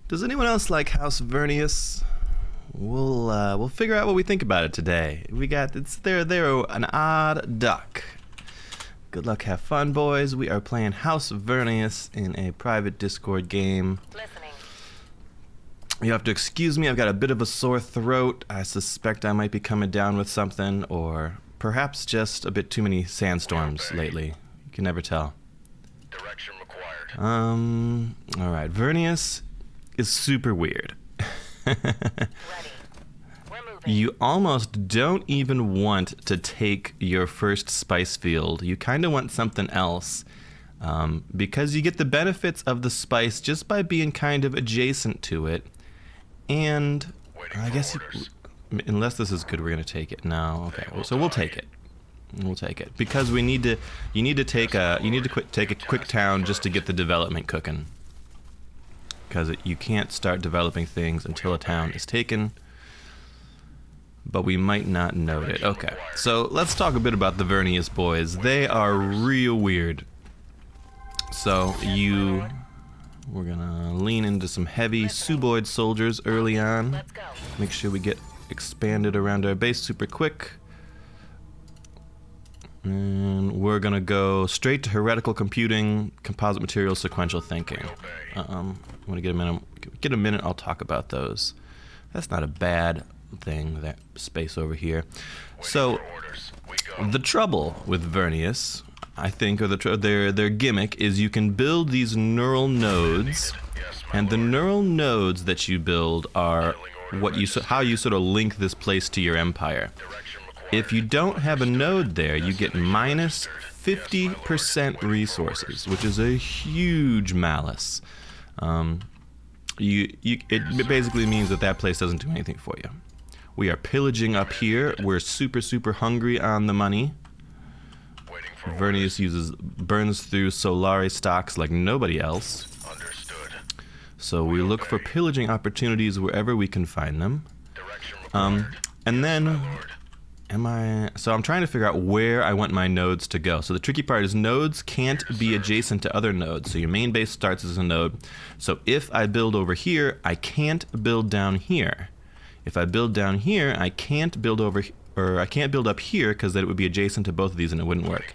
Does anyone else like House Vernius? We'll figure out what we think about it today. They're an odd duck. Good luck, have fun, boys. We are playing House Vernius in a private Discord game. Listening. You have to excuse me, I've got a bit of a sore throat. I suspect I might be coming down with something, or perhaps just a bit too many sandstorms lately. You can never tell. Direction required. Alright. Vernius is super weird. Ready. We're moving. You almost don't even want to take your first spice field. You kind of want something else. Because you get the benefits of the spice just by being kind of adjacent to it. And I guess, unless this is good, we're going to take it. No, okay. So we'll take it. We'll take it. Because we need to, you need to take a quick town just to get the development cooking. Because you can't start developing things until a town is taken. But we might not note it. Okay, so let's talk a bit about the Vernius boys. They are real weird. So we're gonna lean into some heavy Suboid soldiers early on. Let's go. Make sure we get expanded around our base super quick. And we're gonna go straight to heretical computing, composite materials, sequential thinking. I'm gonna get a minute. Get a minute. I'll talk about those. That's not a bad thing. That space over here. So the trouble with Vernius, I think, or their gimmick is you can build these neural nodes, and the neural nodes that you build are how you sort of link this place to your empire. If you don't have a node there, you get minus 50% resources, which is a huge malus. It basically means that place doesn't do anything for you. We are pillaging up here. We're super hungry on the money. Vernius burns through Solari stocks like nobody else. Understood. So we look for pillaging opportunities wherever we can find them. And then, so I'm trying to figure out where I want my nodes to go. So the tricky part is nodes can't be adjacent to other nodes. So your main base starts as a node. So if I build over here, I can't build down here. If I build down here, I can't build I can't build up here because then it would be adjacent to both of these and it wouldn't work.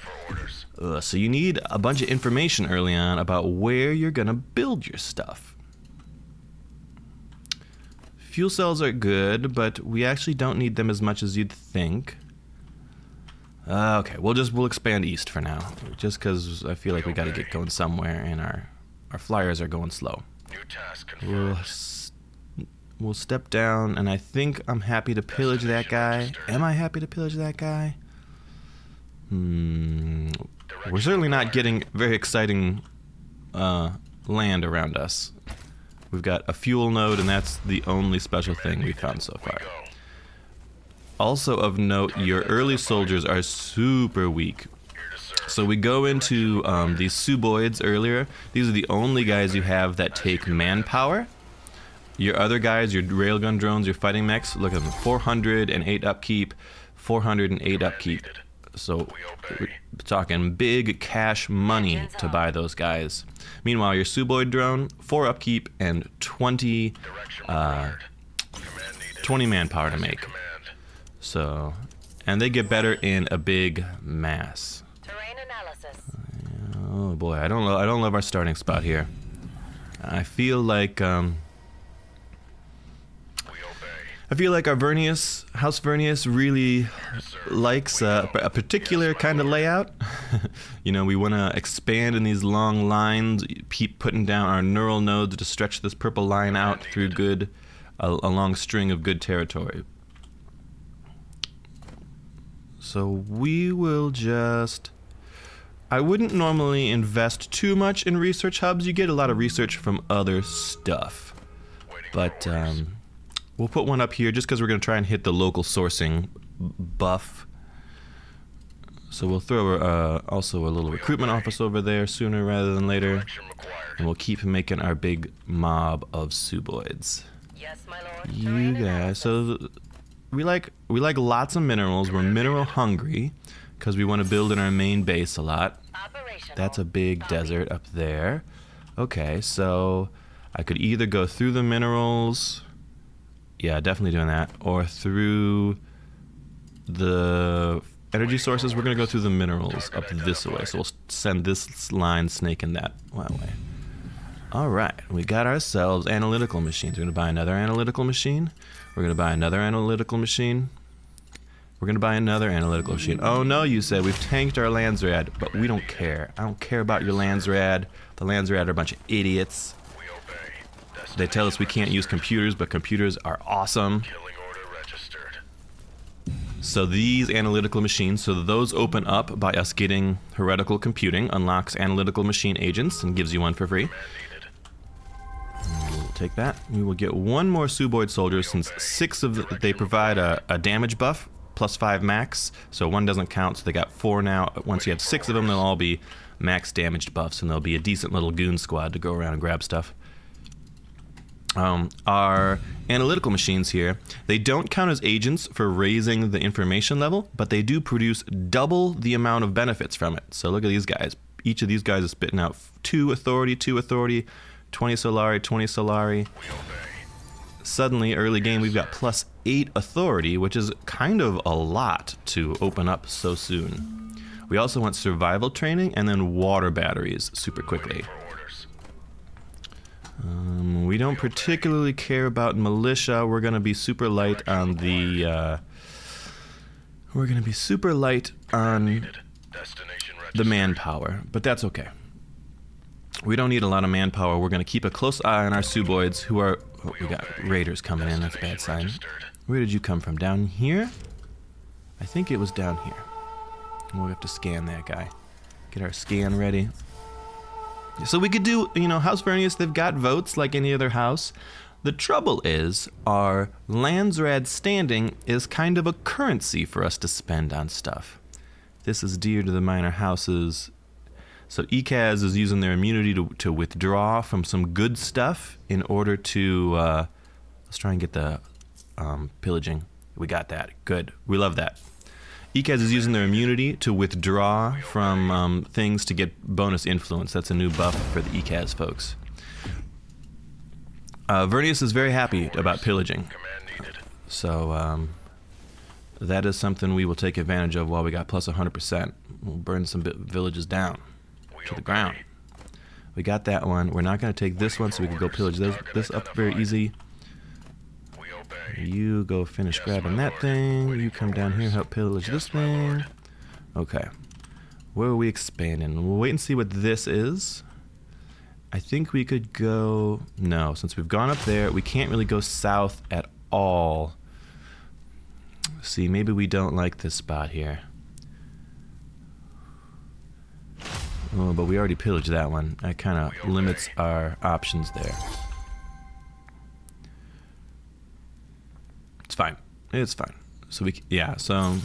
So you need a bunch of information early on about where you're gonna build your stuff. Fuel cells are good, but we actually don't need them as much as you'd think. Okay, we'll expand east for now, just because I feel like we got to get going somewhere, and our flyers are going slow. New task confirmed. We'll step down, and I think I'm happy to pillage that guy. Am I happy to pillage that guy? We're certainly not getting very exciting land around us. We've got a fuel node, and that's the only special thing we've found so far. Also of note, your early soldiers are super weak. So we go into these Suboids earlier. These are the only guys you have that take manpower. Your other guys, your railgun drones, your fighting mechs, look at them, 408 upkeep, 408 upkeep. So we're talking big cash money to buy those guys. Meanwhile, your Suboid drone, 4 upkeep and 20 manpower to make. So, and they get better in a big mass. Terrain analysis. Oh boy, I don't love our starting spot here. I feel like our House Vernius really likes a particular kind of layout. You know, we want to expand in these long lines, keep putting down our neural nodes to stretch this purple line out through a long string of good territory. So we will I wouldn't normally invest too much in research hubs. You get a lot of research from other stuff. But we'll put one up here just because we're going to try and hit the local sourcing buff. So we'll throw also a little recruitment office over there sooner rather than later. And we'll keep making our big mob of Suboids. Yes, my lord. You guys, so we like lots of minerals. We're mineral hungry because we want to build in our main base a lot. Operational. That's a big desert up there. Okay, so I could either go through the minerals. Yeah, definitely doing that. Or through the energy sources. We're going to go through the minerals up this way. So we'll send this line snaking that way. All right. We got ourselves analytical machines. We're going to buy another analytical machine. We're going to buy another analytical machine. We're going to buy another analytical machine. Oh, no, you said. We've tanked our Landsrad, but we don't care. I don't care about your Landsrad. The Landsrad are a bunch of idiots. We obey. They tell us we can't use computers, but computers are awesome. Killing order registered. So these analytical machines, so those open up by us getting heretical computing, unlocks analytical machine agents, and gives you one for free. Man needed. We'll take that. We will get one more Suboid soldier since 6 of they provide a damage buff, +5 max, so 1 doesn't count, so they got 4 now. Once you have 6 of them, they'll all be max damaged buffs, and they'll be a decent little goon squad to go around and grab stuff. Our analytical machines here, they don't count as agents for raising the information level, but they do produce double the amount of benefits from it. So look at these guys. Each of these guys is spitting out 2 authority, 20 Solari, 20 Solari. We obey. Suddenly, early game, we've got +8 authority, which is kind of a lot to open up so soon. We also want survival training and then water batteries super quickly. For orders. We don't particularly care about militia. We're going to be super light on the... we're going to be super light on Needed. Destination the registered. manpower, but that's okay. We don't need a lot of manpower. We're going to keep a close eye on our Suboids, who are... Oh, we got raiders coming in. That's a bad sign. Registered. Where did you come from? Down here? I think it was down here. We'll have to scan that guy. Get our scan ready. So we could do, House Vernius, they've got votes like any other house. The trouble is, our Landsrad standing is kind of a currency for us to spend on stuff. This is dear to the minor houses. So ECAS is using their immunity to withdraw from some good stuff in order to... let's try and get the pillaging. We got that. Good. We love that. ECAS is using their immunity to withdraw from things to get bonus influence. That's a new buff for the ECAS folks. Vernius is very happy about pillaging. Command needed. So that is something we will take advantage of while we got +100%. We'll burn some villages down We to the obey. ground. We got that one. We're not going to take this one, so we can go pillage this up very easy. We obey. You go finish grabbing that thing. You come down here, help pillage this thing. Okay. Where are we expanding? We'll wait and see what this is. I think we could go... No, since we've gone up there, we can't really go south at all. See, maybe we don't like this spot here. Oh, but we already pillaged that one. That kind of limits our options there. It's fine. It's fine. So so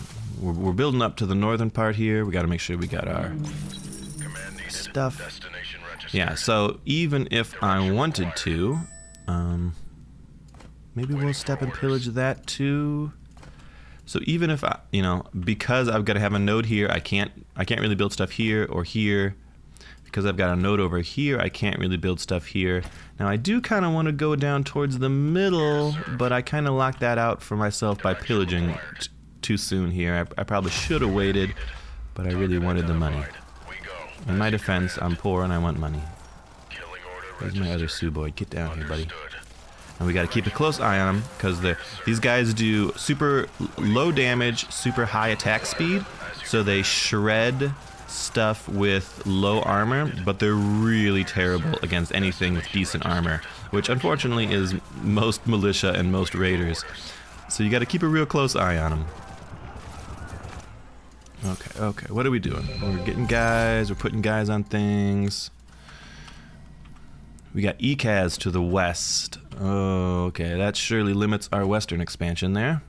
we're building up to the northern part here. We got to make sure we got our Command needed. stuff. Destination registered. Yeah, so even if I wanted to, maybe we'll step and pillage that too. So even if I, because I've got to have a node here, I can't really build stuff here or here. Because I've got a node over here, I can't really build stuff here. Now I do kind of want to go down towards the middle, but I kind of locked that out for myself by pillaging too soon here. I probably should have waited, but I really wanted the money. We go. In my defense, I'm poor and I want money. Killing order Where's my other registered. Suboid? Get down here, buddy. Understood. And we got to keep a close eye on them because these guys do super low damage, super high attack speed, so they shred stuff with low armor, but they're really terrible against anything with decent armor, which unfortunately is most militia and most raiders. So you got to keep a real close eye on them. Okay, what are we doing? We're getting guys, we're putting guys on things. We got ECAS to the west. Oh, okay, that surely limits our western expansion there.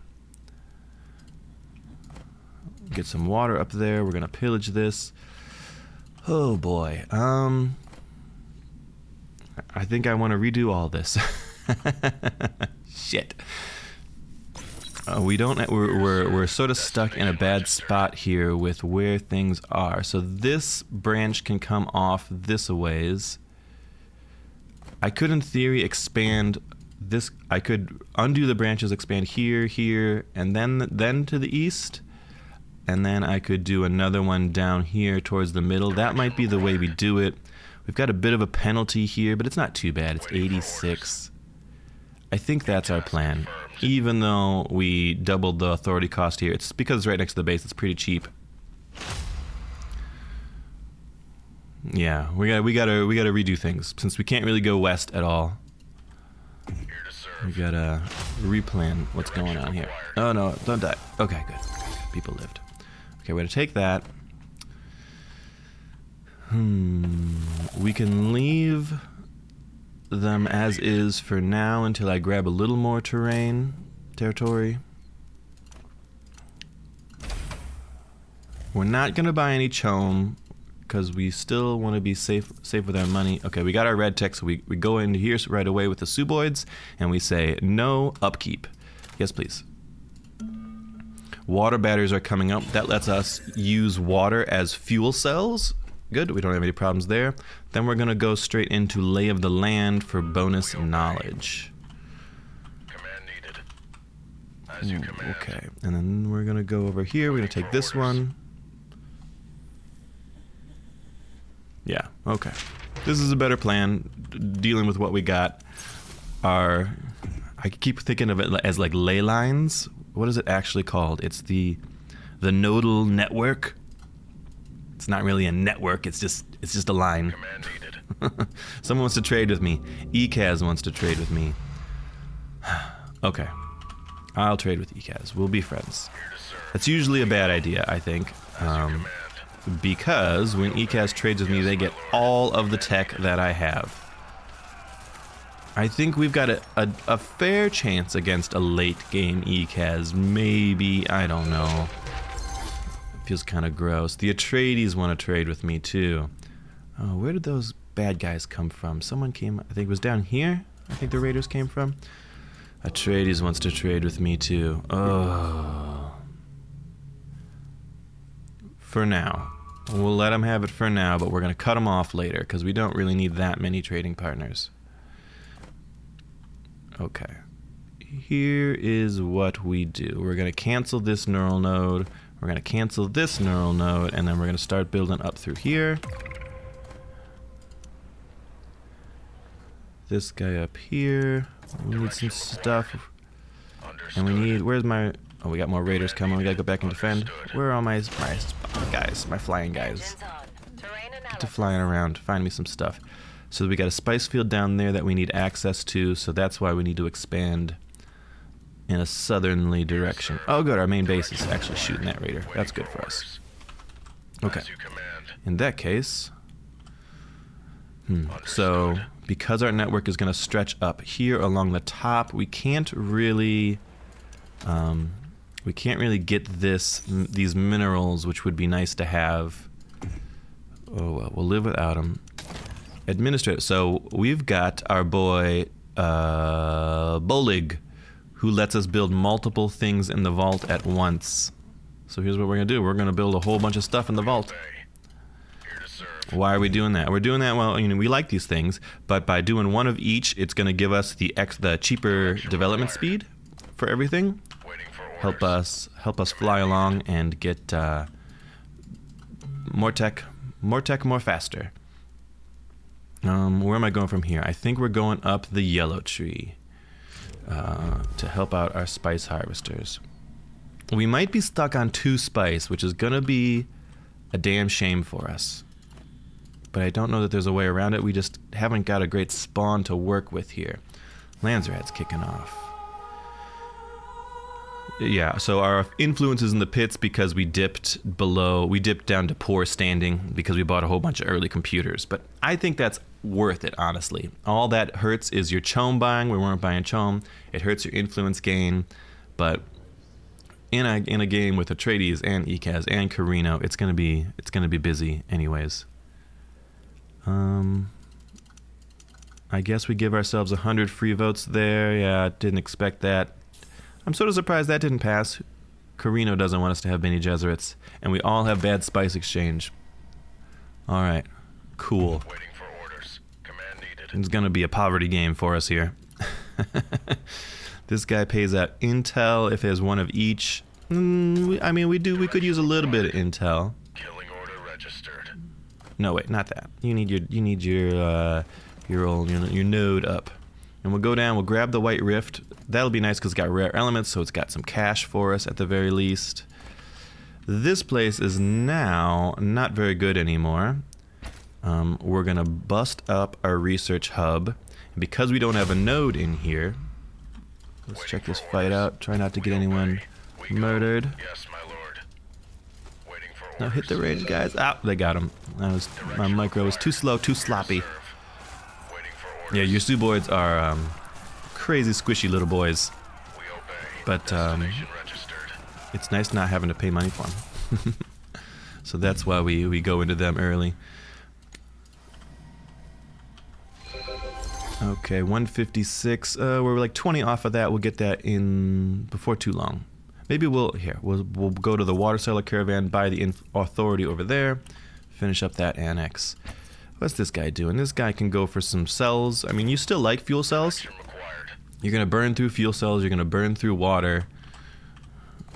Get some water up there. We're gonna pillage this. Oh boy. I think I want to redo all this. Shit. We don't. We're sort of stuck in a bad spot here with where things are. So this branch can come off this a ways. I could, in theory, expand this. I could undo the branches, expand here, here, and then to the east. And then I could do another one down here towards the middle. That might be the way we do it. We've got a bit of a penalty here, but it's not too bad. It's 86. I think that's our plan. Even though we doubled the authority cost here, it's because it's right next to the base. It's pretty cheap. Yeah, we gotta redo things since we can't really go west at all. We gotta replan what's going on here. Oh no, don't die. Okay, good. People lived. Okay, we're gonna take that. We can leave them as is for now until I grab a little more territory. We're not gonna buy any chome because we still want to be safe with our money. Okay, we got our red tech, so we go into here right away with the suboids and we say no upkeep. Yes, please. Water batteries are coming up. That lets us use water as fuel cells. Good, we don't have any problems there. Then we're gonna go straight into Lay of the Land for bonus knowledge. Command needed. As you command. Okay, and then we're gonna go over here. We're gonna take this one. Yeah, okay. This is a better plan, dealing with what we got. I keep thinking of it as like ley lines. What is it actually called? It's the nodal network. It's not really a network, it's just a line. Command needed. Someone wants to trade with me. ECAS wants to trade with me. Okay. I'll trade with ECAS. We'll be friends. Here to serve. That's usually a bad idea, I think. Command. Because when ECAS trades with me, they get all of the tech that I have. I think we've got a fair chance against a late game ECAS. Maybe, I don't know. Feels kind of gross. The Atreides want to trade with me too. Oh, where did those bad guys come from? Someone came, I think it was down here. I think the raiders came from. Atreides wants to trade with me too. Oh. For now. We'll let them have it for now, but we're going to cut them off later because we don't really need that many trading partners. Okay. Here is what we do. We're going to cancel this neural node. We're going to cancel this neural node, and then we're going to start building up through here. This guy up here. We need some stuff. And we need... Where's my... Oh, we got more raiders coming. We got to go back and defend. Where are all my guys? My flying guys. Engines on. Terrain Get to analysis. flying around. Find me some stuff. So we got a spice field down there that we need access to, so that's why we need to expand in a southerly direction. Oh good, our main base is actually shooting that raider. That's good for us. Okay. As you command. In that case, so because our network is going to stretch up here along the top, we can't really get these minerals, which would be nice to have. Oh well, we'll live without them. Administrator. So we've got our boy Bolig, who lets us build multiple things in the vault at once. So here's what we're gonna do. We're gonna build a whole bunch of stuff in the vault. Here to serve. Why are we doing that? We're doing that, well, you know, we like these things, but by doing one of each, it's gonna give us the cheaper development speed for everything. Waiting for orders. Help us fly along and get more tech, more faster. Where am I going from here? I think we're going up the yellow tree to help out our spice harvesters. We might be stuck on 2 spice, which is gonna be a damn shame for us. But I don't know that there's a way around it. We just haven't got a great spawn to work with here. Lanzrad's kicking off. Yeah, so our influence is in the pits because we dipped down to poor standing because we bought a whole bunch of early computers. But I think that's worth it, honestly. All that hurts is your chome buying. We weren't buying chome. It hurts your influence gain. But in a game with Atreides and ECAS and Carino, it's gonna be busy anyways. I guess we give ourselves 100 free votes there. Yeah, didn't expect that. I'm sort of surprised that didn't pass. Carino doesn't want us to have Bene Gesserits, and we all have bad spice exchange. All right, cool. Waiting for orders. Command needed. It's gonna be a poverty game for us here. This guy pays out intel if there's one of each. I mean, we could use a little bit of intel. Killing order registered. No, wait, not that. You need your node up, and we'll go down. We'll grab the White Rift. That'll be nice because it's got rare elements, so it's got some cash for us at the very least. This place is now not very good anymore. We're gonna bust up our research hub, and because we don't have a node in here, let's check this fight out. Try not to get anyone murdered. Yes, my lord. Waiting for No, hit the orders. range, guys. Ah, they got him. My micro was too slow, too sloppy. Waiting for orders. Yeah, your Suboids are crazy squishy little boys, We obey. but Destination registered. it's nice not having to pay money for them. So that's why we go into them early. Okay, 156. We're like 20 off of that. We'll get that in before too long. Maybe we'll go to the water cellar caravan, buy the authority over there, finish up that annex. What's this guy doing? This guy can go for some cells. I mean, you still like fuel cells. Action required. You're gonna burn through fuel cells. You're gonna burn through water.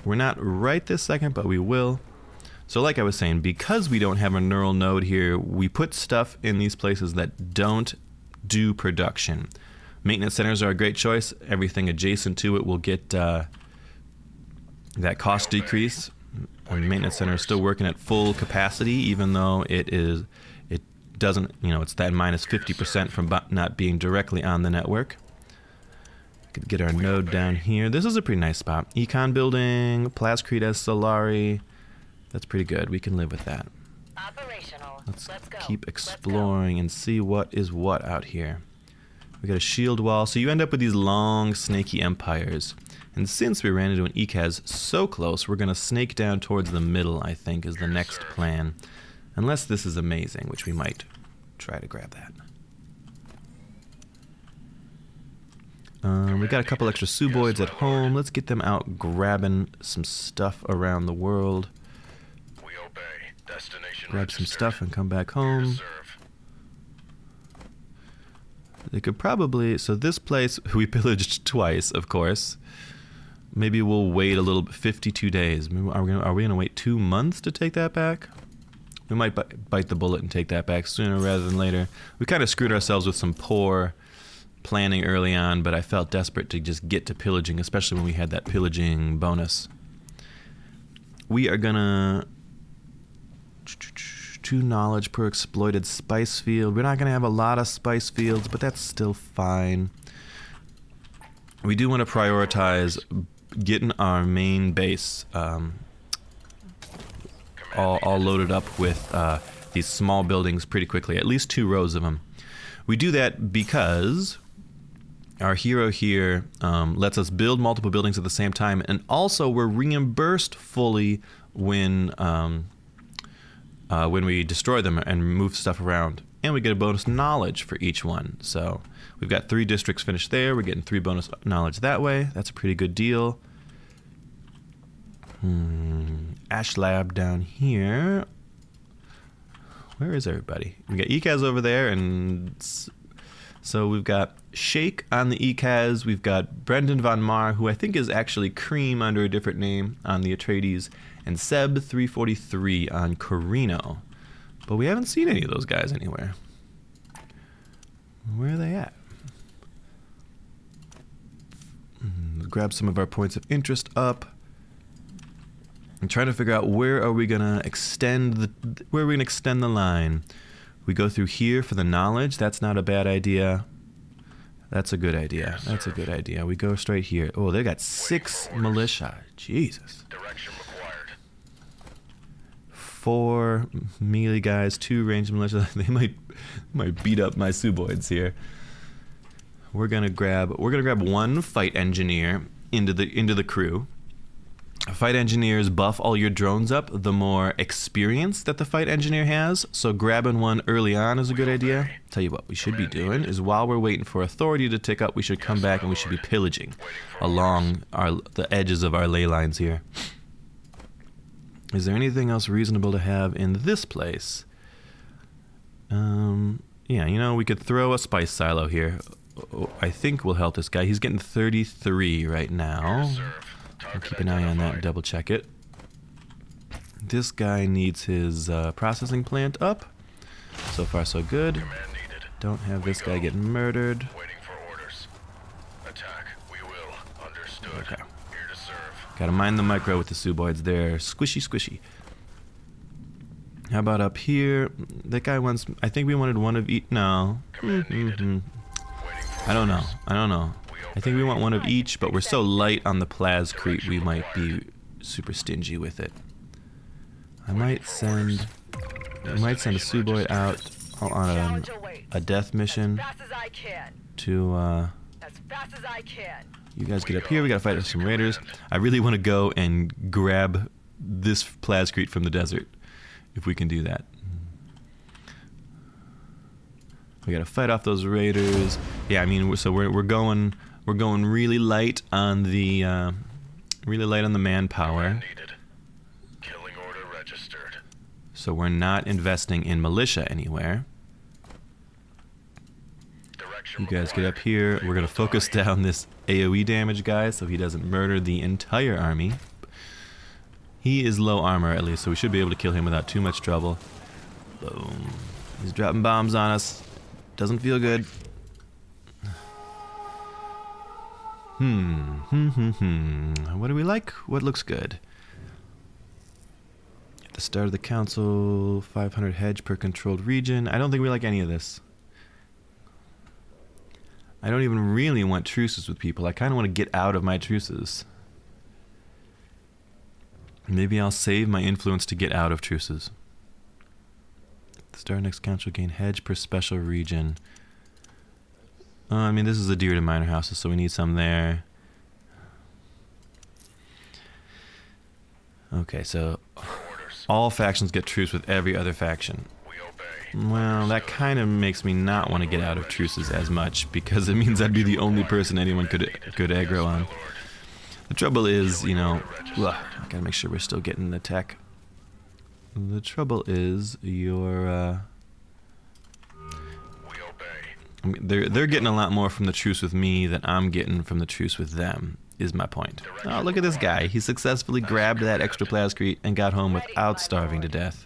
We're not right this second, but we will. So like I was saying, because we don't have a neural node here, we put stuff in these places that don't do production. Maintenance centers are a great choice. Everything adjacent to it will get that cost decrease. And the maintenance center is still working at full capacity, even though it doesn't, it's that minus 50% from not being directly on the network. Could get our node down here. This is a pretty nice spot. Econ building, Plascrete as Solari. That's pretty good. We can live with that. Operational. Let's go. keep exploring and see what is what out here. We got a shield wall. So you end up with these long, snaky empires. And since we ran into an ECAS so close, we're going to snake down towards the middle, I think, is the next plan. Unless this is amazing, which we might try to grab that. We got a couple extra Suboids at home. Let's get them out grabbing some stuff around the world. We obey. Destination Grab some registered. stuff and come back Here to home. serve. They could probably... So this place, we pillaged twice, of course. Maybe we'll wait a little bit. 52 days. Are we gonna wait 2 months to take that back? We might bite the bullet and take that back sooner rather than later. We kind of screwed ourselves with some poor planning early on, but I felt desperate to just get to pillaging, especially when we had that pillaging bonus. We are gonna... 2 knowledge per exploited spice field. We're not gonna have a lot of spice fields, but that's still fine. We do want to prioritize getting our main base all loaded up with these small buildings pretty quickly, at least 2 rows of them. We do that because our hero here lets us build multiple buildings at the same time, and also we're reimbursed fully when we destroy them and move stuff around, and we get a bonus knowledge for each one. So we've got 3 districts finished there. We're getting 3 bonus knowledge that way. That's a pretty good deal. Ash Lab down here. Where is everybody? We got ECAS over there, and so we've got Shake on the ECAS. We've got Brendan Von Mar, who I think is actually Cream under a different name on the Atreides, and Seb 343 on Carino. But we haven't seen any of those guys anywhere. Where are they at? Grab some of our points of interest up. I'm trying to figure out where are we gonna extend the line. We go through here for the knowledge. That's not a bad idea. That's a good idea. That's a good idea. We go straight here. Oh, they got 6 militia. Jesus. Direction required. 4 melee guys, 2 ranged militia. They might beat up my Suboids here. We're gonna grab 1 fight engineer into the crew. Fight engineers buff all your drones up the more experience that the fight engineer has, so grabbing one early on is a good idea. Tell you what we should be doing is, while we're waiting for authority to tick up, we should come back and we should be pillaging along the edges of our ley lines here. Is there anything else reasonable to have in this place? Yeah, you know, we could throw a spice silo here. I think will help this guy. He's getting 33 right now. I'll keep an eye on that and double check it. This guy needs his processing plant up. So far, so good. Command needed. Don't have this guy get murdered. Waiting for orders. Attack. We will. Understood. Okay. Here to serve. Gotta mind the micro with the suboids there. Squishy, squishy. How about up here? That guy wants... I think we wanted one of each... No. Command needed. Waiting for I don't know. orders. I don't know. I think we want one of each, but we're so light on the plascrete we might be super stingy with it. I might send a suboid out on a death mission As fast as I can. to As fast as I can. you guys get up here. We gotta fight some raiders. I really want to go and grab this plascrete from the desert, if we can do that. We gotta fight off those raiders. Yeah, I mean, so we're going really light on the manpower. Command needed. Killing order registered. So we're not investing in militia anywhere. Direction You guys get required. up here. We're gonna focus Authority. down this AoE damage guy so he doesn't murder the entire army. He is low armor at least, so we should be able to kill him without too much trouble. Boom. He's dropping bombs on us. Doesn't feel good. What do we like? What looks good? At the start of the council, 500 hedge per controlled region. I don't think we like any of this. I don't even really want truces with people. I kind of want to get out of my truces. Maybe I'll save my influence to get out of truces. At the start of next council, gain hedge per special region. I mean, this is a deer to minor houses, so we need some there. Okay, so Orders. all factions get truce with every other faction. We obey. Well, that kind of makes me not want to get out of truces as much, because it means I'd be the only person anyone could aggro on. The trouble is, you know, ugh, I gotta make sure we're still getting the tech. The trouble is, you're, We obey. I mean, they're getting a lot more from the truce with me than I'm getting from the truce with them, is my point. Oh, look at this guy. He successfully grabbed that extra plascrete and got home without starving to death.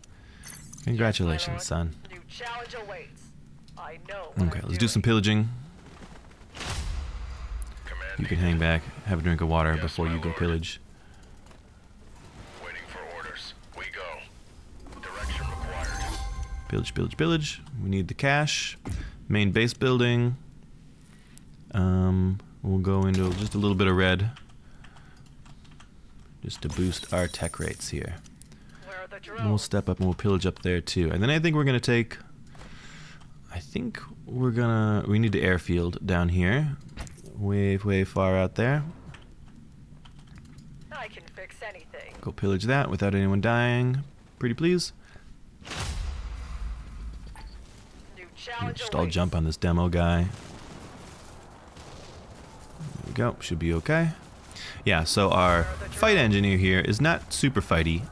Congratulations, son. New challenge awaits. I know. what Okay, I'm let's do some doing. pillaging. Command You can needed. hang back, have a drink of water Yes, before my you go lord. pillage. Waiting for orders. We go. Direction required. Pillage, pillage, pillage. We need the cash. Main base building. We'll go into just a little bit of red. Just to boost our tech rates here. Where are the And we'll drones? step up and we'll pillage up there too. And then I think we're gonna take... we need the airfield down here. Way far out there. I can fix anything. Go pillage that without anyone dying. Pretty please. New challenge Just all awaits. jump on this demo guy. There we go. Should be okay. Yeah, so our fight engineer here is not super fighty,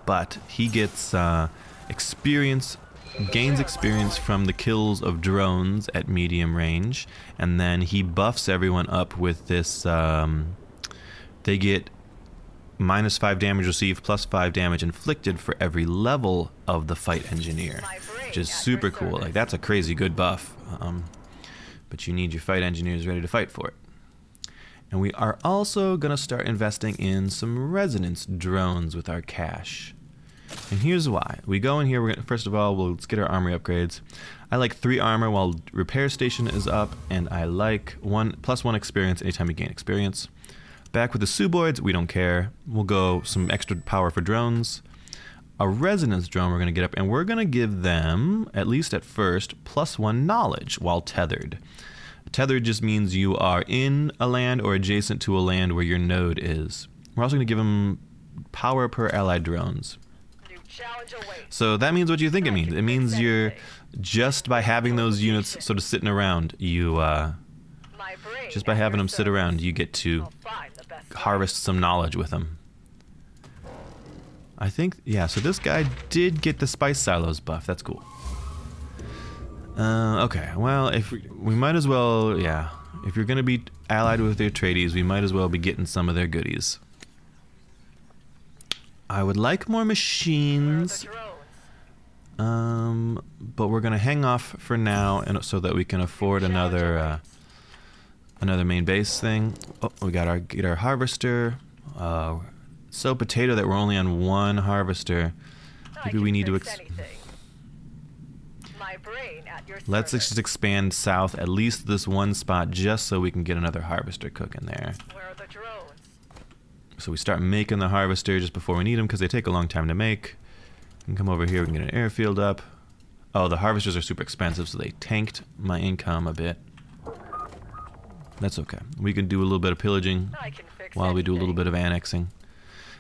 but he gets experience, gains experience from the kills of drones at medium range, and then he buffs everyone up with this. They get -5 damage received, +5 damage inflicted for every level of the fight engineer, which is super cool. Like, that's a crazy good buff. But you need your fight engineers ready to fight for it. And we are also going to start investing in some resonance drones with our cash. And here's why. We go in here, first of all, let's get our armory upgrades. I like 3 armor while repair station is up, and I like +1 experience anytime you gain experience. Back with the suboids, we don't care. We'll go some extra power for drones. A resonance drone we're going to get up, and we're going to give them, at least at first, +1 knowledge while tethered. Tethered just means you are in a land or adjacent to a land where your node is. We're also going to give them power per allied drones. New challenge awaits. So that means what you think it means. It means you're, just by having those units sort of sitting around, you, My brain just by at having your them sit service. around, you get to I'll find the best harvest some knowledge with them. I think, yeah, so this guy did get the spice silos buff. That's cool. Okay, well, if we might as well, yeah. If you're gonna be allied with the Atreides, we might as well be getting some of their goodies. I would like more Where are the machines, drones? but we're gonna hang off for now, and so that we can afford another main base thing. Oh, we got get our harvester. So potato that we're only on one harvester. Maybe we need to. My brain at your Let's service. just expand south at least this one spot, just so we can get another harvester cooking there. Where are the drones? So we start making the harvester just before we need them, because they take a long time to make. We can come over here, we can get an airfield up. Oh, the harvesters are super expensive, so they tanked my income a bit. That's okay. We can do a little bit of pillaging I can fix while we do a little anything. bit of annexing.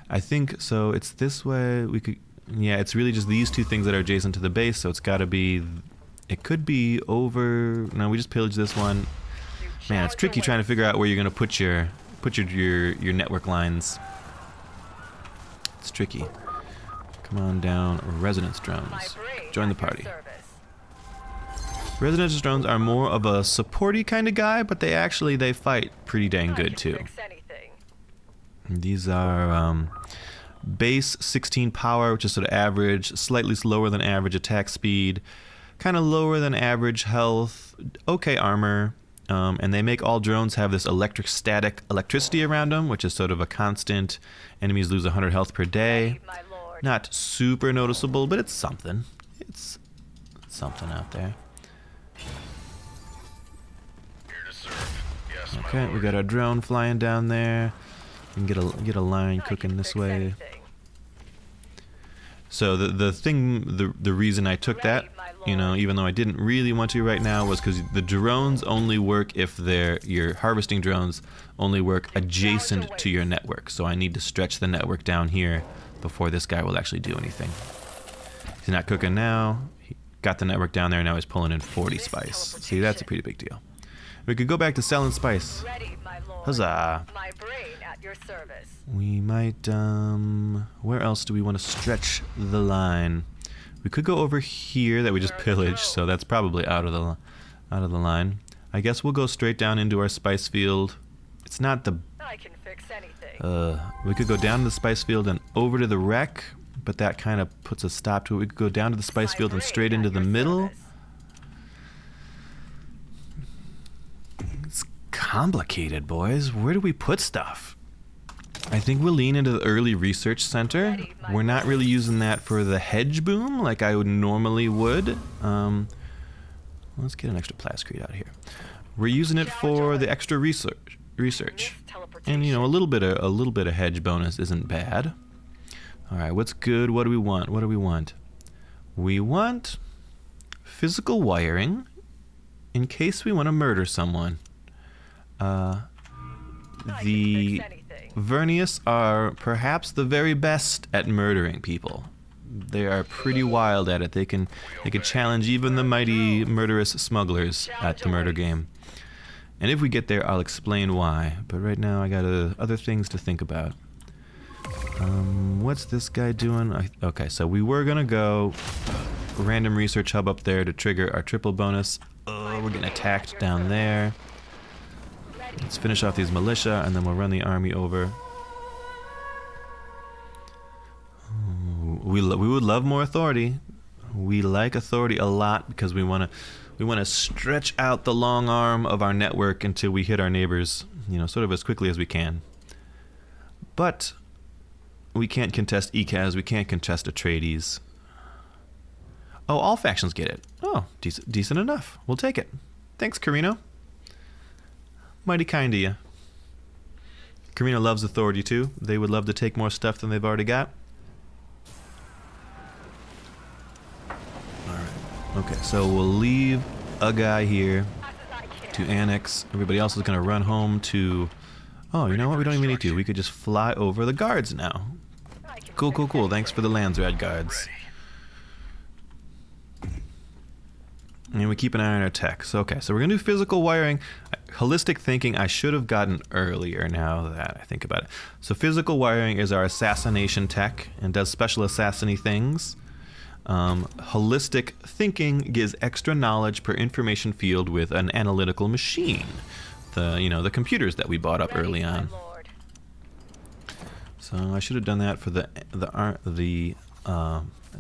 I think, so it's this way, we could, yeah, it's really just these two things that are adjacent to the base, so it's gotta be, it could be over, no, we just pillaged this one. New Man, it's challenge tricky trying to awaits. figure out where you're gonna put your network lines. It's tricky. Come on down, residence My drones. brain Join the at your party. service. Residence drones are more of a supporty kind of guy, but they fight pretty dang I good can too. fix anything. These are base 16 power, which is sort of average, slightly lower than average attack speed, kind of lower than average health, okay armor, and they make all drones have this static electricity around them, which is sort of a constant. Enemies lose 100 health per day. My lord. Not super noticeable, but it's something. It's something out there. Here to serve. Yes, my Okay, lord. we got our drone flying down there. We can get a line I cooking can this fix way. anything. So the reason I took that, Ready, my you know, lord. even though I didn't really want to right now, was because the drones only work if your harvesting drones only work adjacent to your network. So I need to stretch the network down here before this guy will actually do anything. He's not cooking now. He got the network down there, now he's pulling in 40 spice. See, that's a pretty big deal. We could go back to selling spice. Ready, my lord. Huzzah. My brain at your service. We might, where else do we want to stretch the line? We could go over here that we just Where are the pillaged, drones? so that's probably out of the line. I guess we'll go straight down into our spice field. It's not the, I can fix anything. we could go down to the spice field and over to the wreck, but that kind of puts a stop to it. We could go down to the spice My field and brain straight at into the your middle. service. It's complicated, boys. Where do we put stuff? I think we'll lean into the early research center. Ready, my We're not lord. really using that for the hedge boom like I would normally would. Let's get an extra plascrete out of here. We're using it for the extra research. Missed teleportation. And you know, a little bit of hedge bonus isn't bad. All right, what's good? What do we want? What do we want? We want physical wiring in case we want to murder someone. I The can fix anything. Vernius are perhaps the very best at murdering people. They are pretty wild at it. They can challenge even the mighty murderous smugglers at the murder game. And if we get there, I'll explain why. But right now, I got other things to think about. What's this guy doing? Okay, so we were gonna go random research hub up there to trigger our triple bonus. Oh, we're getting attacked down there. Let's finish off these militia, and then we'll run the army over. We would love more authority. We like authority a lot because we want to stretch out the long arm of our network until we hit our neighbors, you know, sort of as quickly as we can. But we can't contest ECAS. We can't contest Atreides. Oh, all factions get it. Oh, decent enough. We'll take it. Thanks, Carino. Mighty kind of you. Carino loves authority too. They would love to take more stuff than they've already got. Alright. Okay, so we'll leave a guy here Fast as I can. to annex. Everybody else is going to run home to... Oh, you know what? We don't even need to. We could just fly over the guards now. I can Cool, fix cool, cool. anything. Thanks for the Landsrad guards. Ready. And we keep an eye on our tech. So, okay, so we're going to do physical wiring. Holistic thinking I should have gotten earlier now that I think about it. So physical wiring is our assassination tech and does special assassiny things. Holistic thinking gives extra knowledge per information field with an analytical machine. The computers that we bought up early on. Lord. So I should have done that for the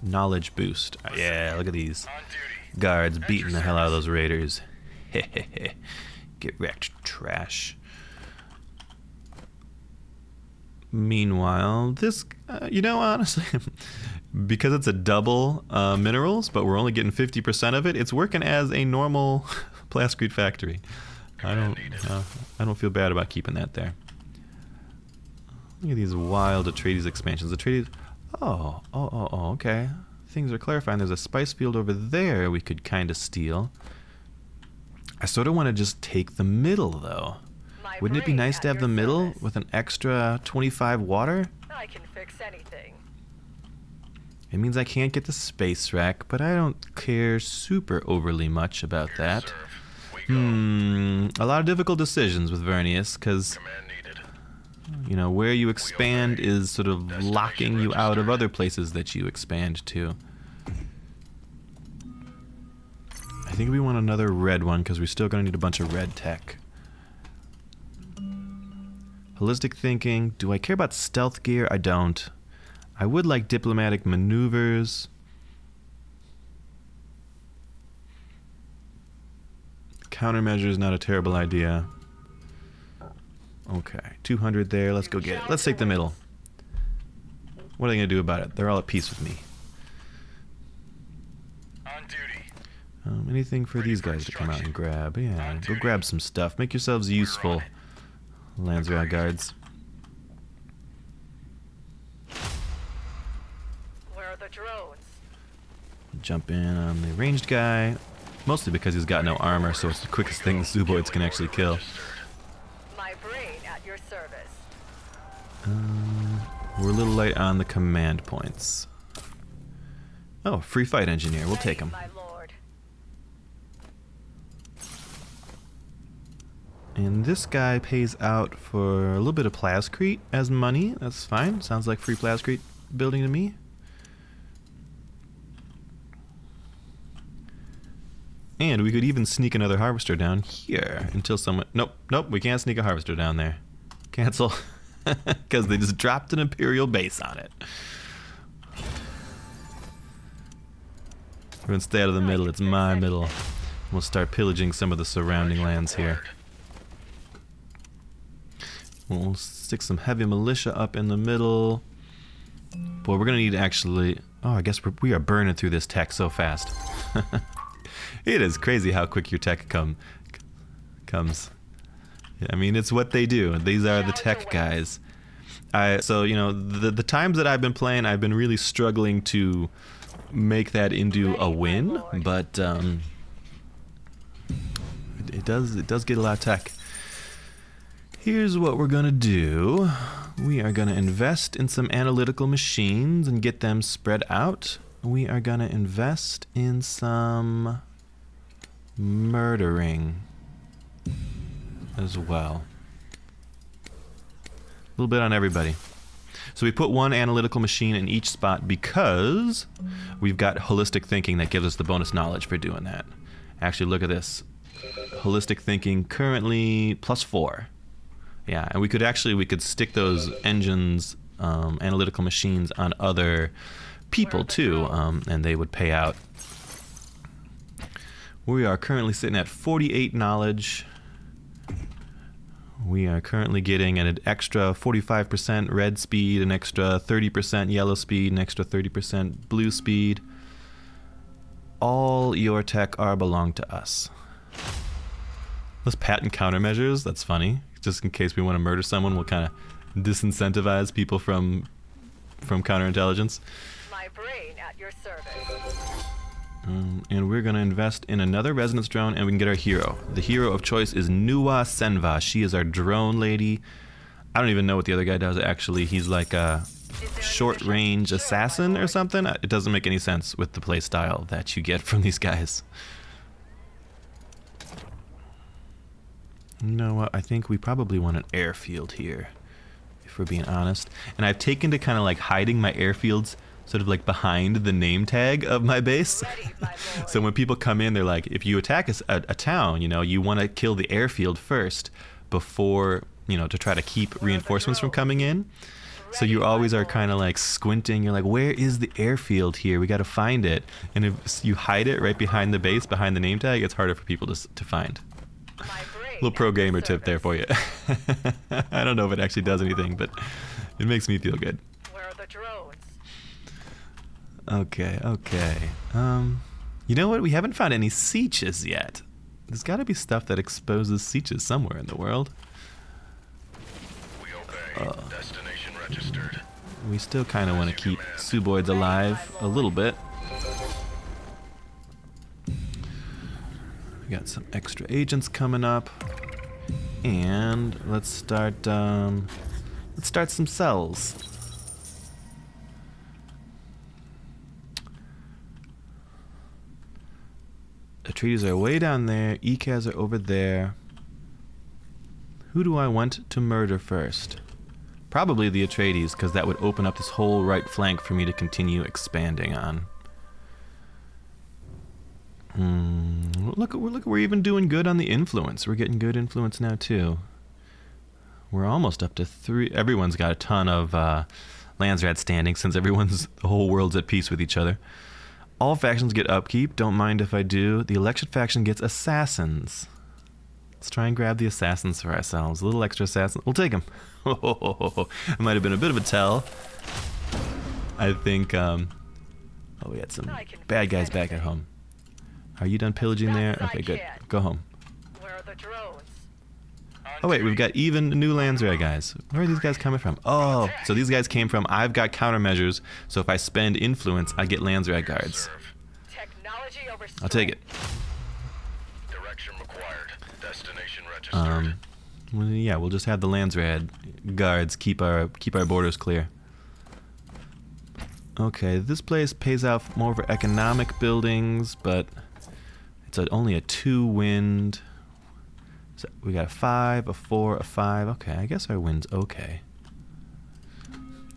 knowledge boost. Yeah, look at these On duty. guards beating the hell out of those raiders. Get wrecked, trash. Meanwhile, this, honestly, because it's a double minerals, but we're only getting 50% of it, it's working as a normal plascrete factory. I don't feel bad about keeping that there. Look at these wild Atreides expansions. Atreides, oh, okay. Things are clarifying. There's a spice field over there we could kind of steal. I sort of want to just take the middle, though. My Wouldn't it be brain nice at to have your the middle service. with an extra 25 water? I can fix anything. It means I can't get the space rack, but I don't care super overly much about that. Serve. We go. A lot of difficult decisions with Vernius, because, Command needed. where you expand is sort of locking you out of other places that you expand to. I think we want another red one, because we're still going to need a bunch of red tech. Holistic thinking. Do I care about stealth gear? I don't. I would like diplomatic maneuvers. Countermeasure is not a terrible idea. Okay, 200 there. Let's go get it. Let's take the middle. What are they going to do about it? They're all at peace with me. On duty. Anything for these guys to come out and grab? Yeah, go grab some stuff. Make yourselves useful, Landsrail guards. Where are the drones? Jump in on the ranged guy. Mostly because he's got no armor, so it's the quickest thing the Zooboids can actually kill. My brain at your service. We're a little light on the command points. Oh, free fight engineer. We'll take him. My lord. And this guy pays out for a little bit of plascrete as money. That's fine. Sounds like free plascrete building to me. And we could even sneak another harvester down here until someone... Nope, we can't sneak a harvester down there. Cancel. Because they just dropped an Imperial base on it. We're going to stay out of the middle. It's my middle. We'll start pillaging some of the surrounding lands here. We'll stick some heavy militia up in the middle. Boy, we're going to need actually... Oh, I guess we are burning through this tech so fast. It is crazy how quick your tech comes. I mean, it's what they do. These are the tech guys. The times that I've been playing, I've been really struggling to make that into a win, but it does get a lot of tech. Here's what we're gonna do. We are gonna invest in some analytical machines and get them spread out. We are gonna invest in some murdering as well. A little bit on everybody. So we put one analytical machine in each spot because we've got holistic thinking that gives us the bonus knowledge for doing that. Actually, look at this. Holistic thinking currently +4. Yeah, and we could stick those engines, analytical machines on other people too, and they would pay out. We are currently sitting at 48 knowledge. We are currently getting an extra 45% red speed, an extra 30% yellow speed, an extra 30% blue speed. All your tech belong to us. Those patent countermeasures, that's funny. Just in case we want to murder someone, we'll kind of disincentivize people from counterintelligence. My brain at your service. And we're going to invest in another resonance drone, and we can get our hero. The hero of choice is Nuwa Senva. She is our drone lady. I don't even know what the other guy does, actually. He's like a short-range assassin or something. It doesn't make any sense with the play style that you get from these guys. You know what? I think we probably want an airfield here, if we're being honest. And I've taken to kind of like hiding my airfields sort of like behind the name tag of my base. Ready, my lord. So when people come in, they're like, if you attack a town, you know, you want to kill the airfield first before, you know, to try to keep reinforcements from coming in. So you always are kind of like squinting. You're like, where is the airfield here? We got to find it. And if you hide it right behind the base, behind the name tag, it's harder for people to find. My brain Little pro at your gamer tip there for you. I don't know if it actually does anything, but it makes me feel good. Where are the drones? Okay. You know what? We haven't found any sieges yet. There's got to be stuff that exposes sieges somewhere in the world. We obey. Destination registered. We still kind of want to keep Suboids alive a little bit. We got some extra agents coming up, and let's start some cells. Atreides are way down there. Ekaz are over there. Who do I want to murder first? Probably the Atreides, because that would open up this whole right flank for me to continue expanding on. Look, we're even doing good on the influence. We're getting good influence now too. We're almost up to 3. Everyone's got a ton of Landsrat standing since the whole world's at peace with each other. All factions get upkeep. Don't mind if I do. The election faction gets assassins. Let's try and grab the assassins for ourselves. A little extra assassin. We'll take them. It might have been a bit of a tell. I think. We had some bad guys back at home. Are you done pillaging there? Okay, good. Go home. Where are the drones? Oh wait, we've got even new Landsrat guys. Where are these guys coming from? Oh, so these guys came from. I've got countermeasures. So if I spend influence, I get Landsrat guards. Technology over I'll take it. Direction required. Destination registered. Well, yeah, we'll just have the Landsrat guards keep our borders clear. Okay, this place pays out more for economic buildings, but it's only a 2 wind. So we got a 5, a 4, a 5. Okay, I guess our wind's okay.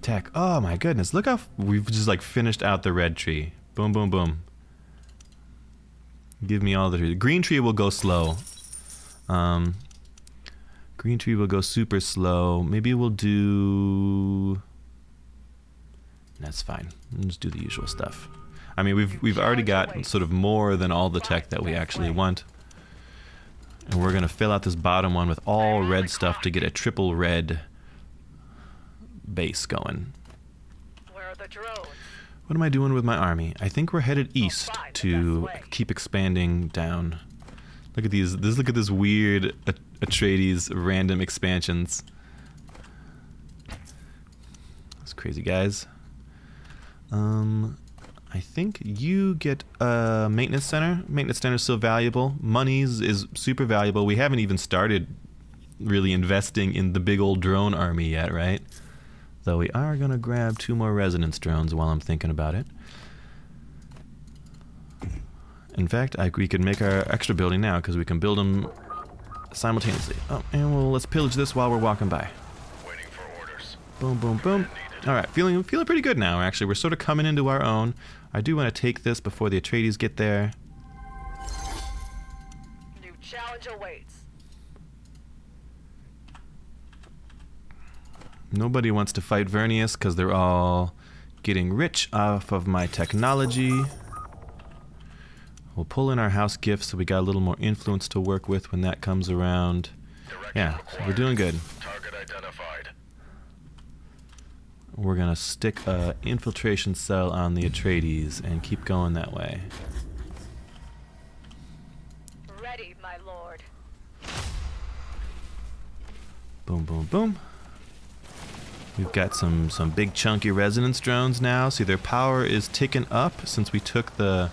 Tech. Oh my goodness, look how we've just like finished out the red tree. Boom, boom, boom. Give me all the trees. Green tree will go slow. Green tree will go super slow. Maybe we'll do... That's fine. We'll just do the usual stuff. I mean, we've already got sort of more than all the tech that we actually want. And we're going to fill out this bottom one with all red stuff to get a triple red base going. Where are the drones? What am I doing with my army? I think we're headed east to keep expanding down. Look at these. Look at this weird Atreides random expansions. Those crazy guys. I think you get a maintenance center. Maintenance center is still valuable. Monies is super valuable. We haven't even started really investing in the big old drone army yet, right? Though we are going to grab 2 more resonance drones while I'm thinking about it. In fact, we could make our extra building now because we can build them simultaneously. Oh, and let's pillage this while we're walking by. Waiting for orders. Boom, boom, boom. All right, feeling pretty good now. Actually, we're sort of coming into our own. I do want to take this before the Atreides get there. New challenge awaits. Nobody wants to fight Vernius because they're all getting rich off of my technology. We'll pull in our house gifts so we got a little more influence to work with when that comes around. Yeah, so we're doing good. Target identified. We're going to stick a infiltration cell on the Atreides and keep going that way. Ready, my lord. Boom, boom, boom. We've got some big chunky resonance drones now. See, their power is ticking up since we took the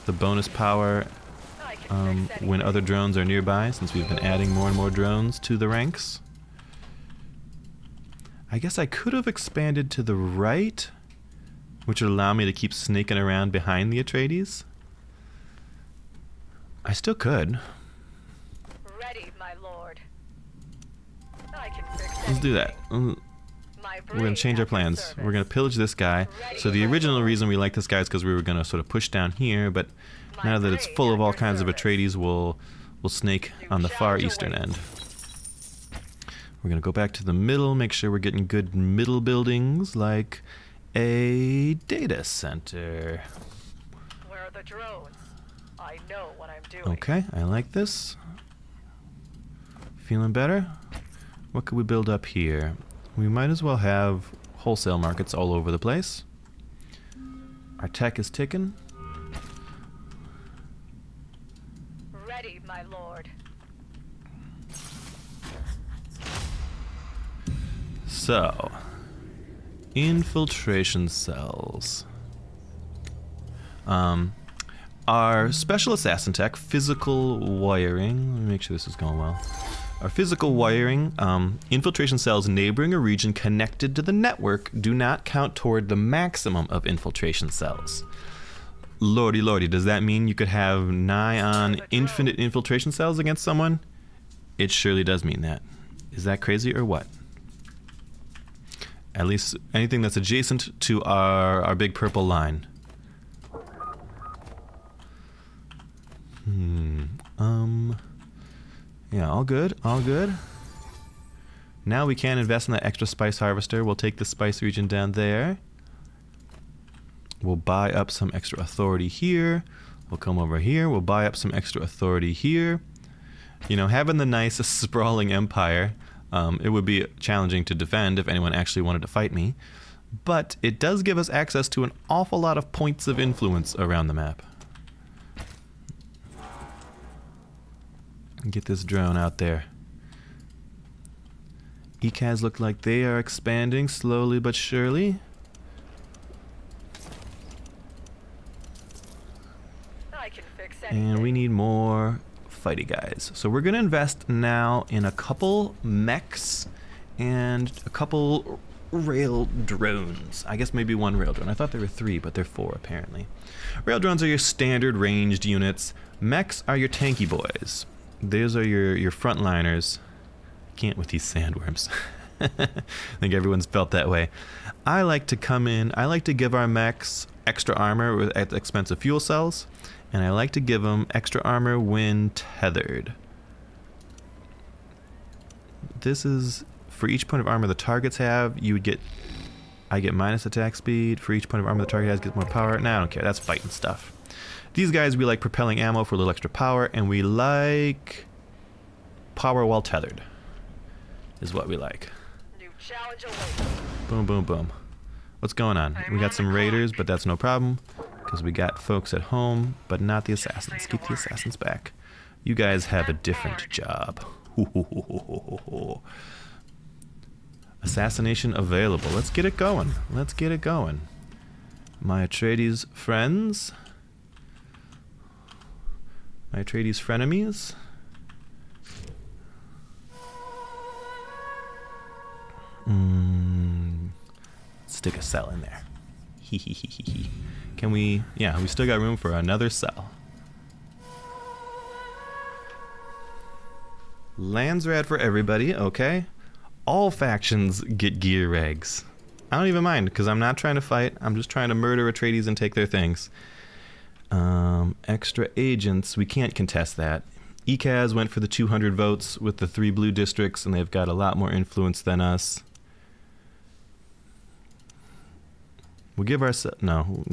bonus power when other drones are nearby, since we've been adding more and more drones to the ranks. I guess I could have expanded to the right, which would allow me to keep snaking around behind the Atreides. I still could. Ready, my lord. I can fix Let's do that. My we're going to change our plans. We're going to pillage this guy. So the original reason we like this guy is because we were going to sort of push down here, but now that it's full of all kinds of Atreides, we'll snake on the far eastern end. We're going to go back to the middle, make sure we're getting good middle buildings like a data center. Where are the drones? I know what I'm doing. Okay, I like this. Feeling better? What could we build up here? We might as well have wholesale markets all over the place. Our tech is ticking. Ready, my lord. So, infiltration cells. Our special assassin tech, physical wiring. Let me make sure this is going well. Our physical wiring, infiltration cells neighboring a region connected to the network do not count toward the maximum of infiltration cells. Lordy, lordy, does that mean you could have nigh on infinite infiltration cells against someone? It surely does mean that. Is that crazy or what? At least anything that's adjacent to our big purple line. Yeah, all good, all good. Now we can invest in that extra spice harvester. We'll take the spice region down there. We'll buy up some extra authority here. We'll come over here. We'll buy up some extra authority here. You know, having the nice sprawling empire, it would be challenging to defend if anyone actually wanted to fight me. But it does give us access to an awful lot of points of influence around the map. Get this drone out there. ECAS look like they are expanding slowly but surely. I can fix anything. And we need more fighty guys. So we're going to invest now in a couple mechs and a couple rail drones. I guess maybe one rail drone. I thought there were 3, but there are 4 apparently. Rail drones are your standard ranged units. Mechs are your tanky boys. Those are your frontliners. Can't with these sandworms. I think everyone's felt that way. I like to come in, I like to give our mechs extra armor at the expense of fuel cells, and I like to give them extra armor when tethered. This is for each point of armor the targets have, I get minus attack speed. For each point of armor the target has, gets more power. Nah, I don't care, that's fighting stuff. These guys, we like propelling ammo for a little extra power, and we like power while tethered, is what we like. New challenge awaits. Boom, boom, boom. What's going on? We got some raiders, but that's no problem, because we got folks at home, but not the assassins. Keep the assassins back. You guys have a different job. Assassination available. Let's get it going. Let's get it going. My Atreides friends. My Atreides frenemies. Stick a cell in there. Can we? Yeah, we still got room for another cell. Landsrad for everybody, okay. All factions get gear regs. I don't even mind, because I'm not trying to fight. I'm just trying to murder Atreides and take their things. Extra agents, we can't contest that. ECAS went for the 200 votes with the 3 blue districts, and they've got a lot more influence than us. We'll give our... No.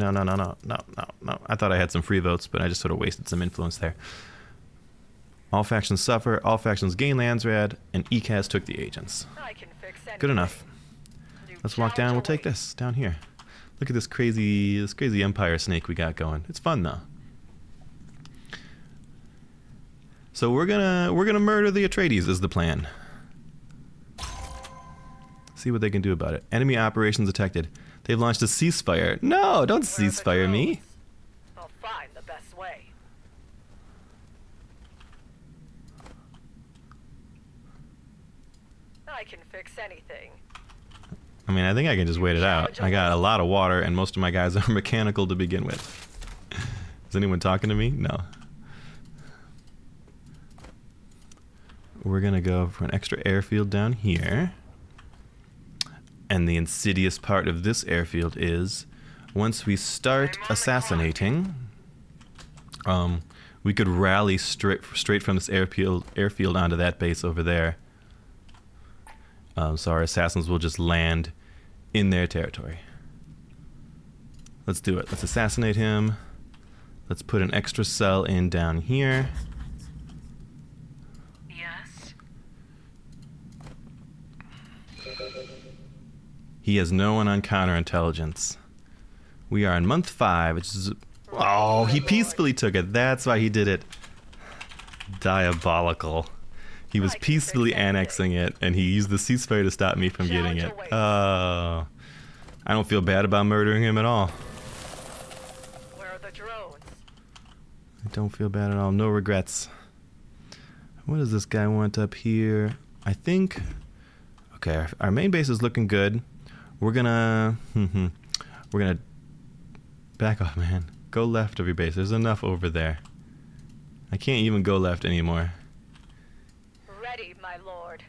I thought I had some free votes, but I just sort of wasted some influence there. All factions suffer, all factions gain Landsrad, and ECAS took the agents. I can fix anything. Good enough. Let's walk down, we'll take this, down here. Look at this crazy Empire snake we got going. It's fun though. So we're gonna murder the Atreides is the plan. See what they can do about it. Enemy operations detected. They've launched a ceasefire. No, don't ceasefire me. I'll find the best way. I can fix anything. I mean, I think I can just wait it out. I got a lot of water, and most of my guys are mechanical to begin with. Is anyone talking to me? No. We're going to go for an extra airfield down here. And the insidious part of this airfield is, once we start assassinating, we could rally straight from this airfield onto that base over there. So our assassins will just land in their territory. Let's do it. Let's assassinate him. Let's put an extra cell in down here. Yes. He has no one on counterintelligence. We are in month 5, which is... Oh, he peacefully took it. That's why he did it. Diabolical. He was peacefully annexing it, and he used the ceasefire to stop me from getting it. Oh. I don't feel bad about murdering him at all. Where are the drones? I don't feel bad at all. No regrets. What does this guy want up here? I think... Okay, our main base is looking good. We're gonna... We're gonna... Back off, man. Go left of your base. There's enough over there. I can't even go left anymore. Ready, my lord.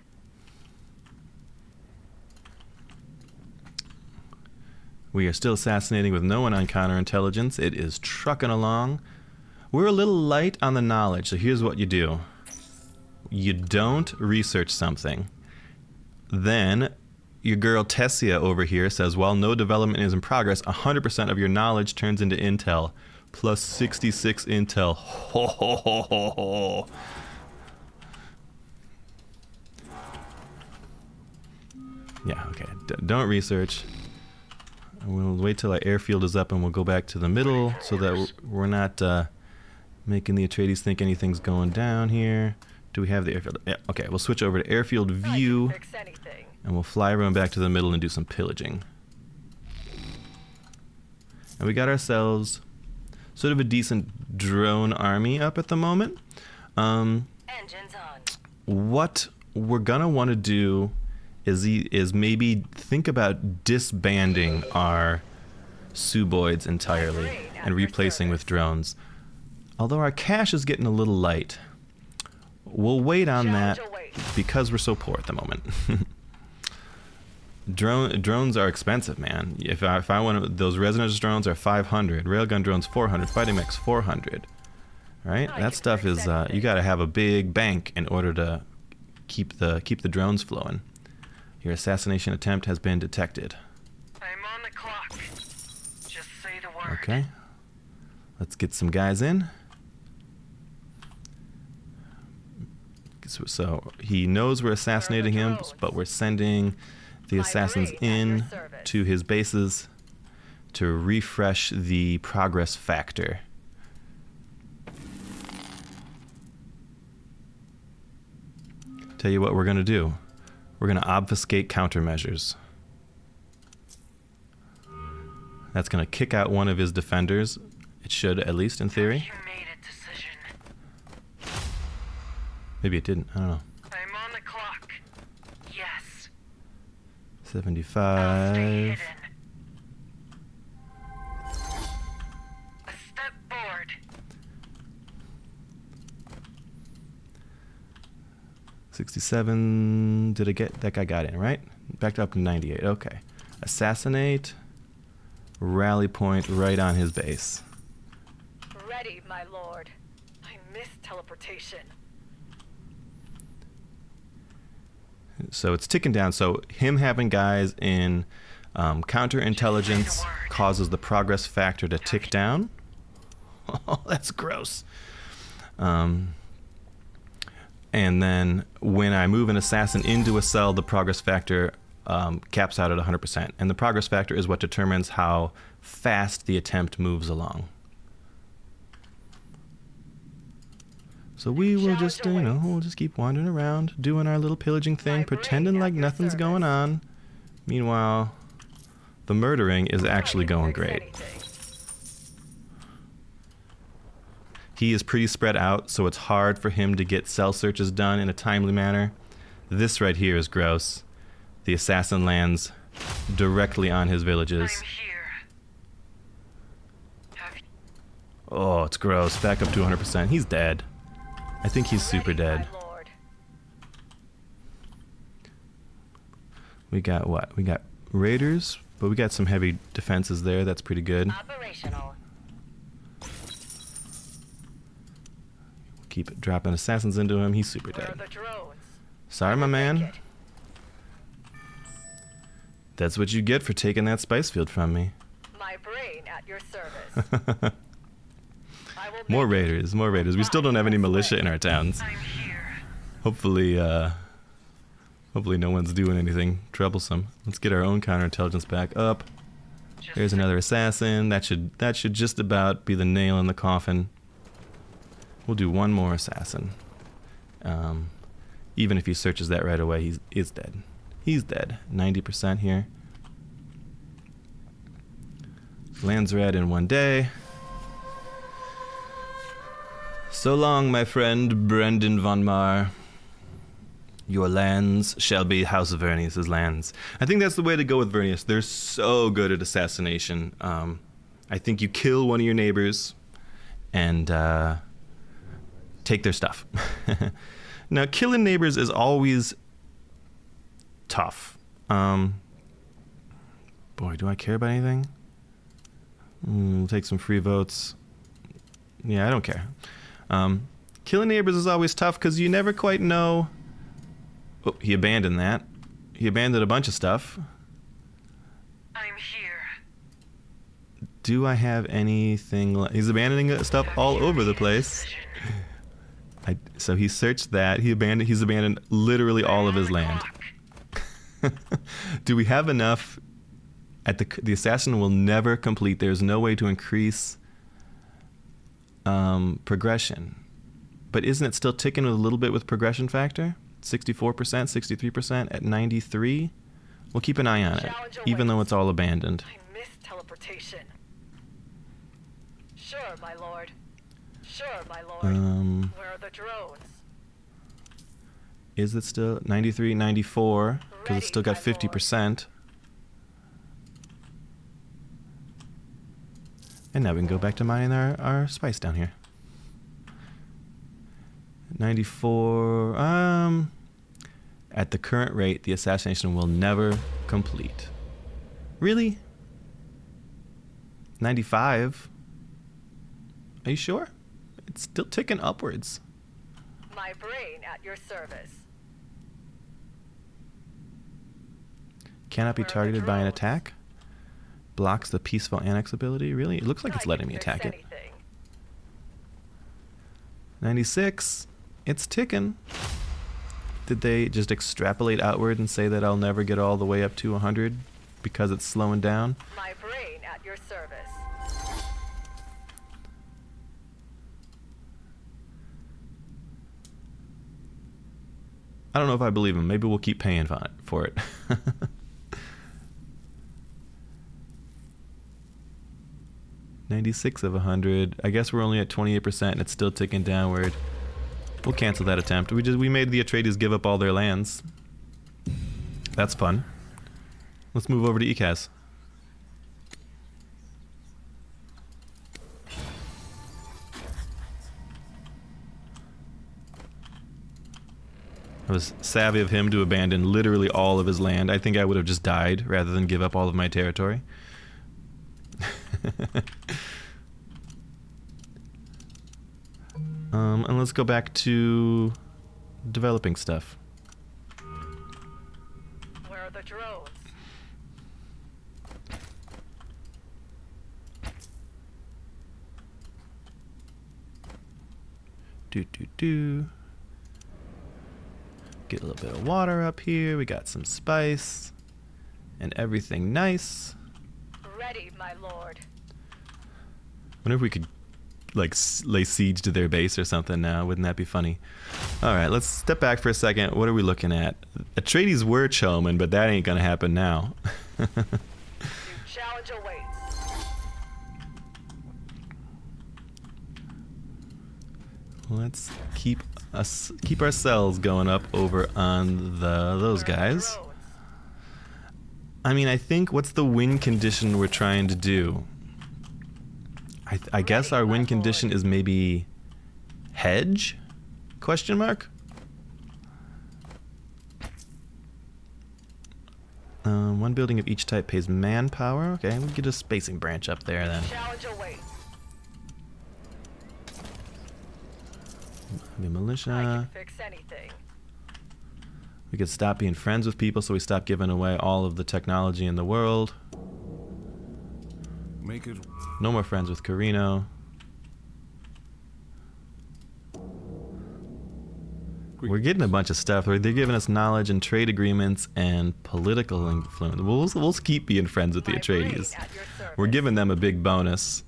We are still assassinating with no one on counterintelligence. It is trucking along. We're a little light on the knowledge, so here's what you do. You don't research something. Then your girl Tessia over here says, while no development is in progress, 100% of your knowledge turns into intel. Plus 66 intel. Ho ho ho ho ho. Yeah, okay. Don't research. We'll wait till our airfield is up and we'll go back to the middle so that we're not making the Atreides think anything's going down here. Do we have the airfield? Yeah, okay, we'll switch over to airfield view. And we'll fly everyone back to the middle and do some pillaging. And we got ourselves sort of a decent drone army up at the moment. Engines on. What we're gonna want to do is maybe think about disbanding our Suboids entirely and replacing with drones. Although our cash is getting a little light, we'll wait on that because we're so poor at the moment. Drones are expensive, man. If I want those resonance drones are 500, railgun drones 400, fighting mechs 400. Right? That stuff is you got to have a big bank in order to keep the drones flowing. Your assassination attempt has been detected. I'm on the clock. Just say the word. Okay. Let's get some guys in. So he knows we're assassinating him, but we're sending the assassins in to his bases to refresh the progress factor. Tell you what we're going to do. We're going to obfuscate countermeasures. That's going to kick out one of his defenders. It should, at least in theory. You made a decision. Maybe it didn't. I don't know. I'm on the clock. Yes. 75. A step forward. 67. Did I get that guy? Got in, right? Backed up to 98. Okay. Assassinate. Rally point right on his base. Ready, my lord. I missed teleportation. So it's ticking down. So him having guys in counterintelligence causes the progress factor to tick down. Oh, that's gross. And then when I move an assassin into a cell, the progress factor caps out at 100%. And the progress factor is what determines how fast the attempt moves along. So we will just, we'll just keep wandering around, doing our little pillaging thing, pretending like nothing's going on. Meanwhile, the murdering is actually going great. He is pretty spread out, so it's hard for him to get cell searches done in a timely manner. This right here is gross. The assassin lands directly on his villages. I'm here. Oh, it's gross. Back up to 100%. He's dead. I think he's super dead. My lord. We got what? We got raiders, but we got some heavy defenses there. That's pretty good. Operational. Keep dropping assassins into him. He's super Where are dead. the drones? Sorry, my man. Make it. That's what you get for taking that spice field from me. My brain at your service. I will More make it. raiders, more raiders. We still don't have any militia in our towns. I'm here. Hopefully, hopefully no one's doing anything troublesome. Let's get our own counterintelligence back up. There's another assassin. That should just about be the nail in the coffin. We'll do one more assassin. Even if he searches that right away, he's dead. He's dead. 90% here. Lands red in one day. So long, my friend Brendan von Mar. Your lands shall be House Vernius' lands. I think that's the way to go with Vernius. They're so good at assassination. I think you kill one of your neighbors and take their stuff. Now, killing neighbors is always tough. Boy, do I care about anything? We'll take some free votes. Yeah, I don't care. Killing neighbors is always tough because you never quite know. Oh, he abandoned that. He abandoned a bunch of stuff. I'm here. Do I have anything? He's abandoning stuff all over the place. So he searched that. He's abandoned literally all of his land. Do we have enough? The assassin will never complete. There's no way to increase progression. But isn't it still ticking with a little bit with progression factor? 64%, 63% at 93? We'll keep an eye on it, even though it's all abandoned. I miss teleportation. Sure, my lord. Sure, my lord. Where are the drones? Is it still 93, 94? Because it's still got 50%. And now we can go back to mining our spice down here. 94. At the current rate, the assassination will never complete. Really? 95? Are you sure? It's still ticking upwards. My brain at your service. Cannot be Where are the targeted by an drones? attack. Blocks the peaceful annex ability. Really? It looks like it's I letting can me fix attack it. anything. 96. It's ticking. Did they just extrapolate outward and say that I'll never get all the way up to 100 because it's slowing down? My brain at your service. I don't know if I believe him. Maybe we'll keep paying for it. 96 of 100. I guess we're only at 28% and it's still ticking downward. We'll cancel that attempt. We made the Atreides give up all their lands. That's fun. Let's move over to ECAS. It was savvy of him to abandon literally all of his land. I think I would have just died rather than give up all of my territory. And let's go back to developing stuff. Where are the drones? Do. Get a little bit of water up here. We got some spice and everything nice. Ready, my lord. Wonder if we could like lay siege to their base or something now. Wouldn't that be funny? All right, let's step back for a second. What are we looking at? Atreides were chomen, but that ain't gonna happen now. New challenge awaits. Let's keep ourselves going up over on those Where are the guys. drones? I mean, I think what's the win condition we're trying to do? I guess our win condition is maybe hedge? Question mark? One building of each type pays manpower. Okay, we'll get a spacing branch up there then. Challenge awaits. The I militia. can fix anything. We could stop being friends with people, so we stop giving away all of the technology in the world. Make it. No more friends with Carino. We're getting a bunch of stuff. They're giving us knowledge and trade agreements and political influence. We'll keep being friends with the My brain Atreides. at your service. We're giving them a big bonus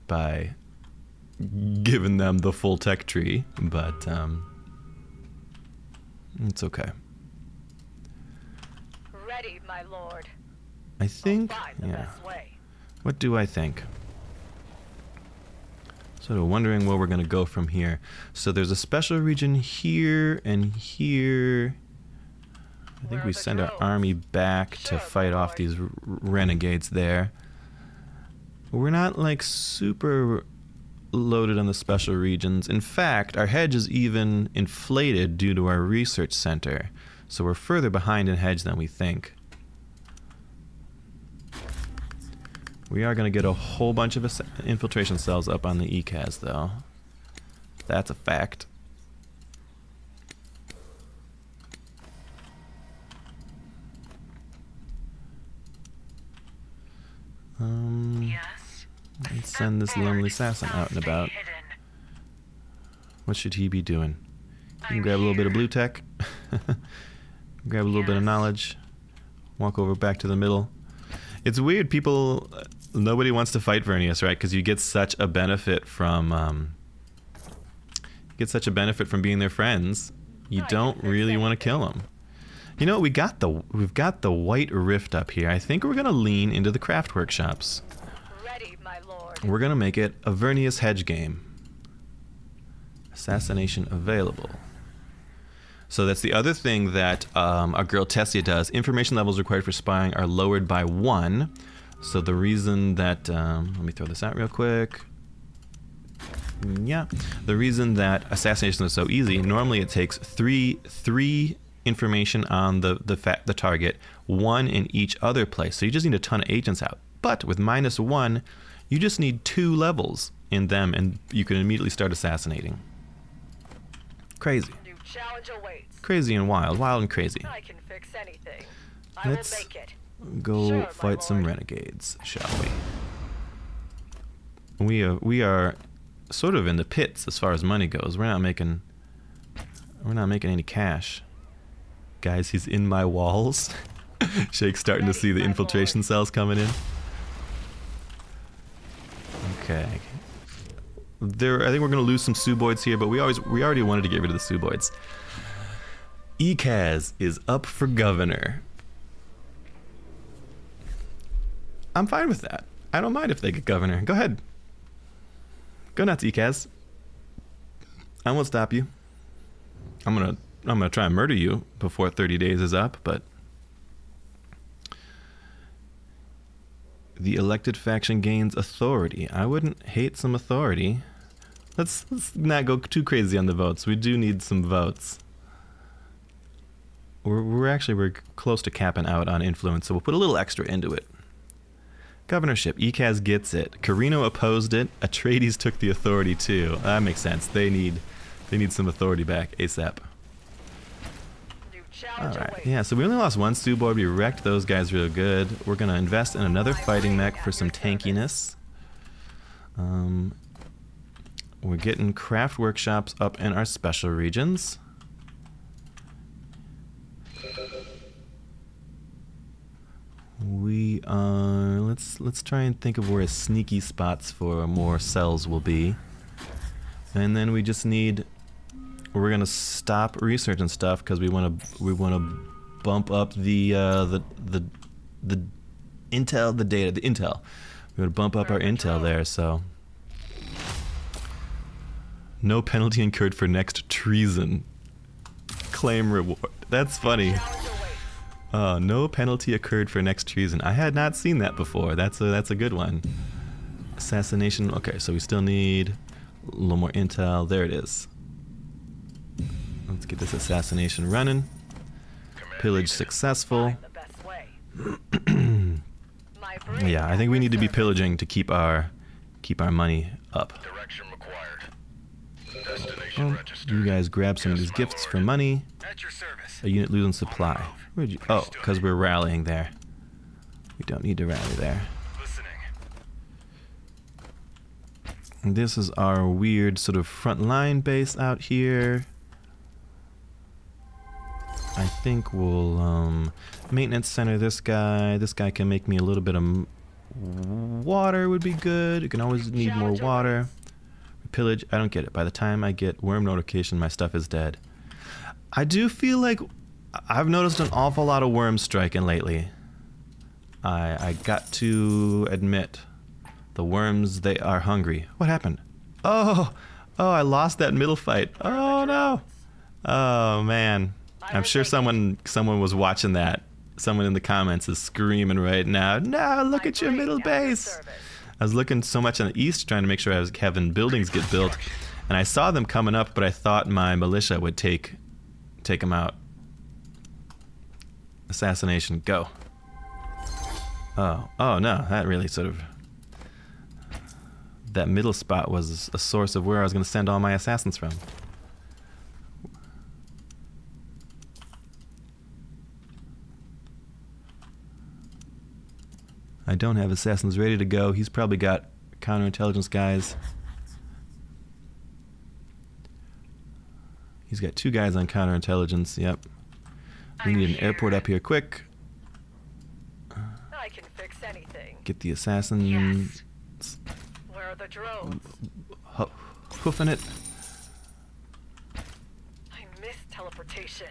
by giving them the full tech tree, but it's okay. Ready, my lord. I think, I'll find the yeah. best way. What do I think? Sort of wondering where we're going to go from here. So there's a special region here and here. I think Where we are the send our drones? army back to Sure, fight my off lord. these renegades there. We're not like super loaded on the special regions. In fact, our hedge is even inflated due to our research center. So we're further behind in hedge than we think. We are going to get a whole bunch of infiltration cells up on the ECAS, though. That's a fact. Yes. Let's send this lonely assassin out and about. What should he be doing? He can grab a little bit of blue tech, grab a little bit of knowledge, walk over back to the middle. It's weird, people, nobody wants to fight Vernius, right? Because you get such a benefit from, being their friends. You don't really want to kill them. You know, we've got the white rift up here. I think we're gonna lean into the craft workshops. Ready, my lord. We're gonna make it a Vernius hedge game. Assassination available. So that's the other thing that our girl Tessia does. Information levels required for spying are lowered by 1. So the reason that let me throw this out real quick. Yeah, the reason that assassination is so easy. Normally it takes three information on the target, 1 in each other place. So you just need a ton of agents out. But with -1, you just need 2 levels in them, and you can immediately start assassinating. Crazy. New challenge awaits. Crazy and wild. Wild and crazy. I can fix anything. I Let's will make it. go Sure, my fight some lord. renegades, shall we? We are sort of in the pits as far as money goes. We're not making any cash. Guys, he's in my walls. Shake's starting to see the infiltration cells coming in. Okay. I think we're gonna lose some Suboids here, but we already wanted to get rid of the Suboids. ECAS is up for governor. I'm fine with that. I don't mind if they get governor. Go ahead. Go nuts, ECAS. I won't stop you. I'm gonna try and murder you before 30 days is up, but the elected faction gains authority. I wouldn't hate some authority. Let's not go too crazy on the votes. We do need some votes. We're close to capping out on influence, so we'll put a little extra into it. Governorship, ECAS gets it. Carino opposed it. Atreides took the authority too. That makes sense. They need some authority back ASAP. New challenge Alright, awaits. yeah, so we only lost 1 Suboid. We wrecked those guys real good. We're gonna invest in another fighting mech for some tankiness. We're getting craft workshops up in our special regions. We are let's try and think of where sneaky spots for more cells will be. And then we just need we're gonna stop research and stuff because we wanna bump up the intel, the intel. We wanna bump up our intel there, so no penalty incurred for next treason. Claim reward. That's funny. Challenge awaits. No penalty occurred for next treason. I had not seen that before. That's a good one. Assassination. Okay, so we still need a little more intel. There it is. Let's get this assassination running. Pillage successful. Find the best way. My brain Yeah, I at think we your need to be service. pillaging to keep our money up. Direction required. Destination Well, registered. you guys grab some of Yes, these my gifts lord. for money. At your service. A unit losing supply. Where'd you? Oh, because we're rallying there. We don't need to rally there. Listening. And this is our weird sort of front line base out here. I think we'll maintenance center this guy. This guy can make me a little bit of water would be good. You can always need more water. Pillage, I don't get it. By the time I get worm notification, my stuff is dead. I do feel like I've noticed an awful lot of worms striking lately. I got to admit, the worms, they are hungry. What happened? Oh, I lost that middle fight. Oh no. Oh man. I'm sure someone was watching that. Someone in the comments is screaming right now. No, look My at your brain middle at your base. service. I was looking so much on the east, trying to make sure I was having buildings get built, and I saw them coming up, but I thought my militia would take them out. Assassination, go. Oh no, that really sort of... That middle spot was a source of where I was going to send all my assassins from. I don't have assassins ready to go. He's probably got counterintelligence guys. He's got 2 guys on counterintelligence, yep. We need an airport up here quick. I can fix anything. Get the assassin Yes. Where are the drones? hoofing it. I miss teleportation.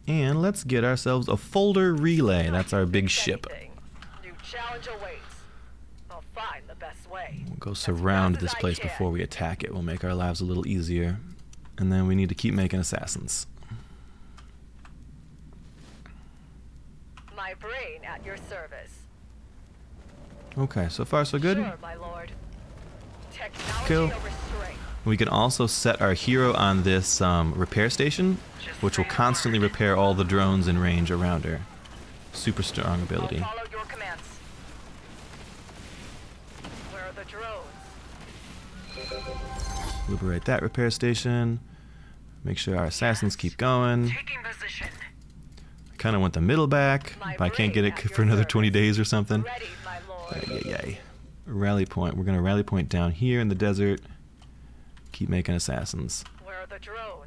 And let's get ourselves a folder relay. That's our big Fix ship. anything. New challenge awaits. I'll find the best way. We'll go As surround fast as this I place can. before we attack it. We'll make our lives a little easier. And then we need to keep making assassins. My brain at your service. Okay, so far so good. Sure, my lord. Technology Cool. over strength. We can also set our hero on this repair station, which will constantly repair all the drones in range around her. Super strong ability. I'll follow your commands. Where are the drones? Liberate that repair station. Make sure our assassins keep going. Taking position. I kind of want the middle back, but I can't get it for another 20 days or something. Ready, my lord. Yay. Rally point. We're going to rally point down here in the desert. Keep making assassins. Where are the drones?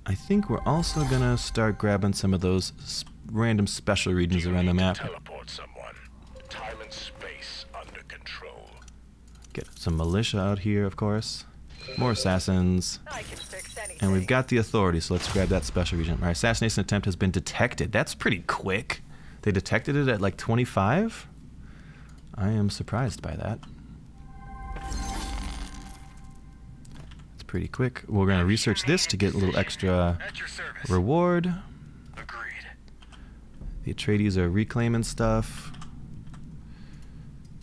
I think we're also going to start grabbing some of those random special regions around the map. Teleport someone. Time and space under control. Get some militia out here, of course. More assassins. I can fix anything. And we've got the authority, so let's grab that special region. Our assassination attempt has been detected. That's pretty quick. They detected it at like 25? I am surprised by that. It's pretty quick. We're going to research this to get a little extra At your service. reward. Agreed. The Atreides are reclaiming stuff.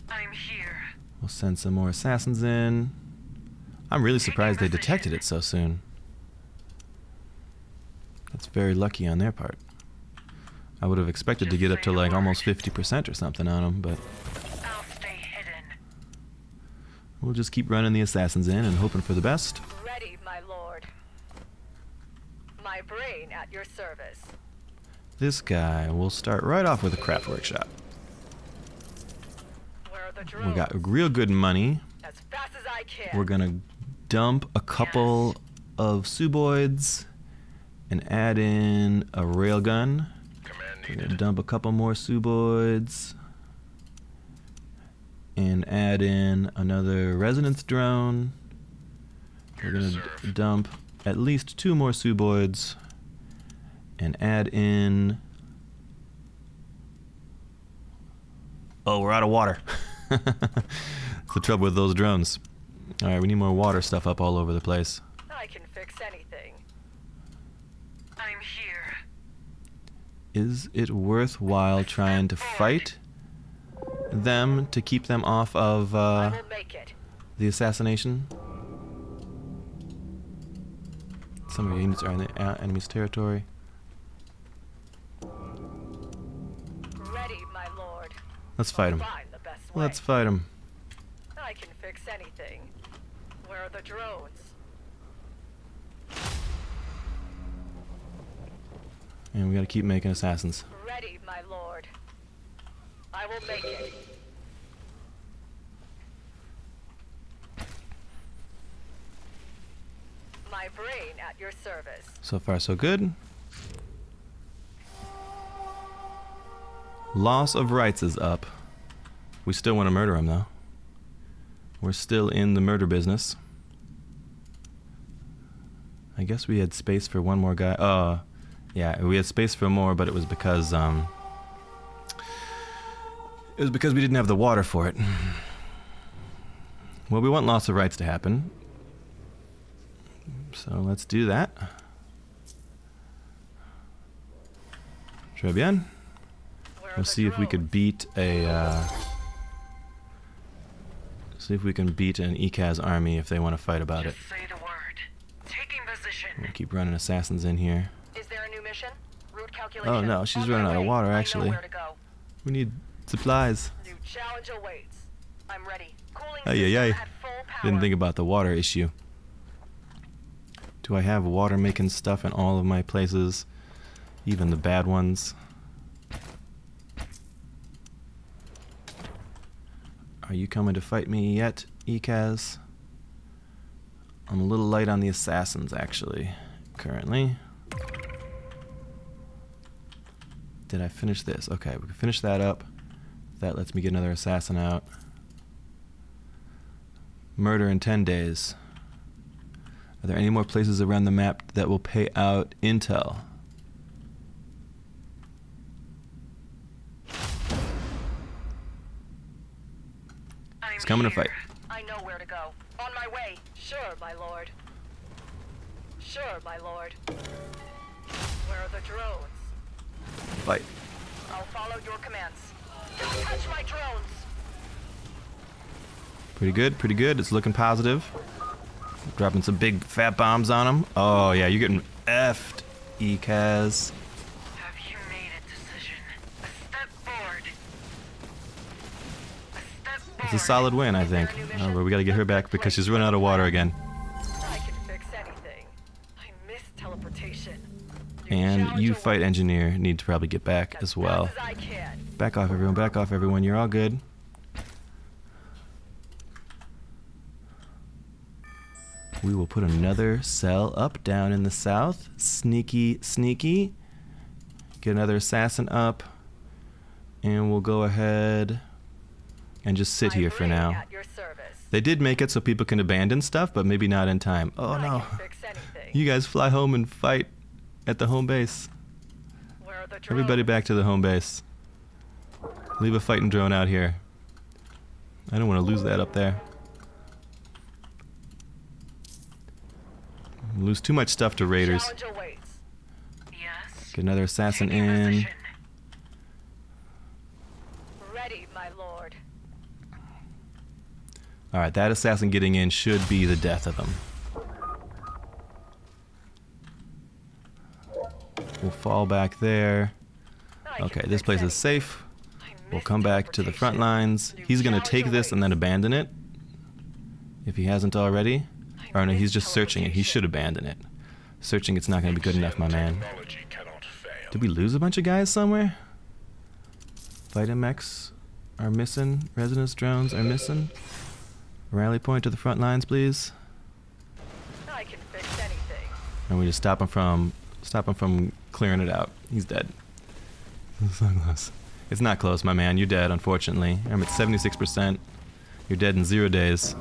I'm here. We'll send some more assassins in. I'm really surprised they detected it so soon. That's very lucky on their part. I would have expected to get up to like almost 50% or something on them, but I'll stay hidden. we'll just keep running the assassins in and hoping for the best. Ready, my lord. My brain at your service. This guy will start right off with a craft workshop. Where are the drones? We got real good money. As fast as I can. We're gonna dump a couple of suboids and add in a railgun. Command We're needed. gonna dump a couple more suboids and add in another resonance drone. We're Here to gonna serve. dump at least 2 more suboids and add in... Oh, we're out of water. That's the trouble with those drones. Alright, we need more water stuff up all over the place. I can fix anything. I'm here. Is it worthwhile trying to fight them to keep them off of I will make it. the assassination? Some of your units are in the enemy's territory. Ready, my lord. Let's fight him. Find the best way. Let's fight him. I can fix anything. Where are the drones? And we gotta keep making assassins. Ready, my lord. I will make it. My brain at your service. So far, so good. Loss of rights is up. We still want to murder him, though. We're still in the murder business. I guess we had space for one more guy. Yeah, we had space for more, but it was because we didn't have the water for it. Well, we want loss of rights to happen. So let's do that. Très bien. We'll see if we could beat a see if we can beat an ECAS army if they want to fight about it. Say the word. Taking position. We'll keep running assassins in here. Is there a new mission? Route calculation. Oh no, she's On my running out of way. water I know actually. where to go. We need supplies. New challenge awaits. I'm ready. Cooling Ay, ay, ay. system at full power. Didn't think about the water issue. Do I have water making stuff in all of my places? Even the bad ones? Are you coming to fight me yet, ECAS? I'm a little light on the assassins, actually, currently. Did I finish this? Okay, we can finish that up. That lets me get another assassin out. Murder in 10 days. Are there any more places around the map that will pay out intel? He's coming to fight. I know where to go. On my way. Sure, my lord. Sure, my lord. Where are the drones? Fight. I'll follow your commands. Don't touch my drones. Pretty good, pretty good. It's looking positive. Dropping some big fat bombs on him. Oh yeah, you're getting effed, ECAS. Have you made a decision? A step forward. A step forward. It's a solid win, I think. Oh, but we gotta get her back because she's running out of water again. I can fix anything. I miss teleportation. And you, fight engineer, need to probably get back as well. As I can. Back off, everyone. Back off, everyone. You're all good. We will put another cell up down in the south. Sneaky, sneaky. Get another assassin up. And we'll go ahead and just sit here for now. At your service. They did make it so people can abandon stuff, but maybe not in time. Oh I no. can fix anything. You guys fly home and fight at the home base. Where are the drones? Everybody back to the home base. Leave a fighting drone out here. I don't want to lose that up there. Lose too much stuff to raiders. Challenge awaits. Yes. Get another assassin Taking in. position. Ready, my lord. Alright, that assassin getting in should be the death of him. We'll fall back there. I Okay, can this fix place is anything. safe. I We'll miss come back to the front teleportation. lines. New He's gonna challenge take this and then awaits. abandon it. If he hasn't already. I Or no, miss he's just searching it. He teleportation. should abandon it. Searching it's not gonna be good enough, my man. Technology cannot fail. Did we lose a bunch of guys somewhere? Vitamex are missing. Resonance drones are missing. Rally point to the front lines, please. I can fix anything. And we just stop him from clearing it out. He's dead. It's not close. It's not close, my man. You're dead, unfortunately. I'm at 76%. You're dead in 0 days.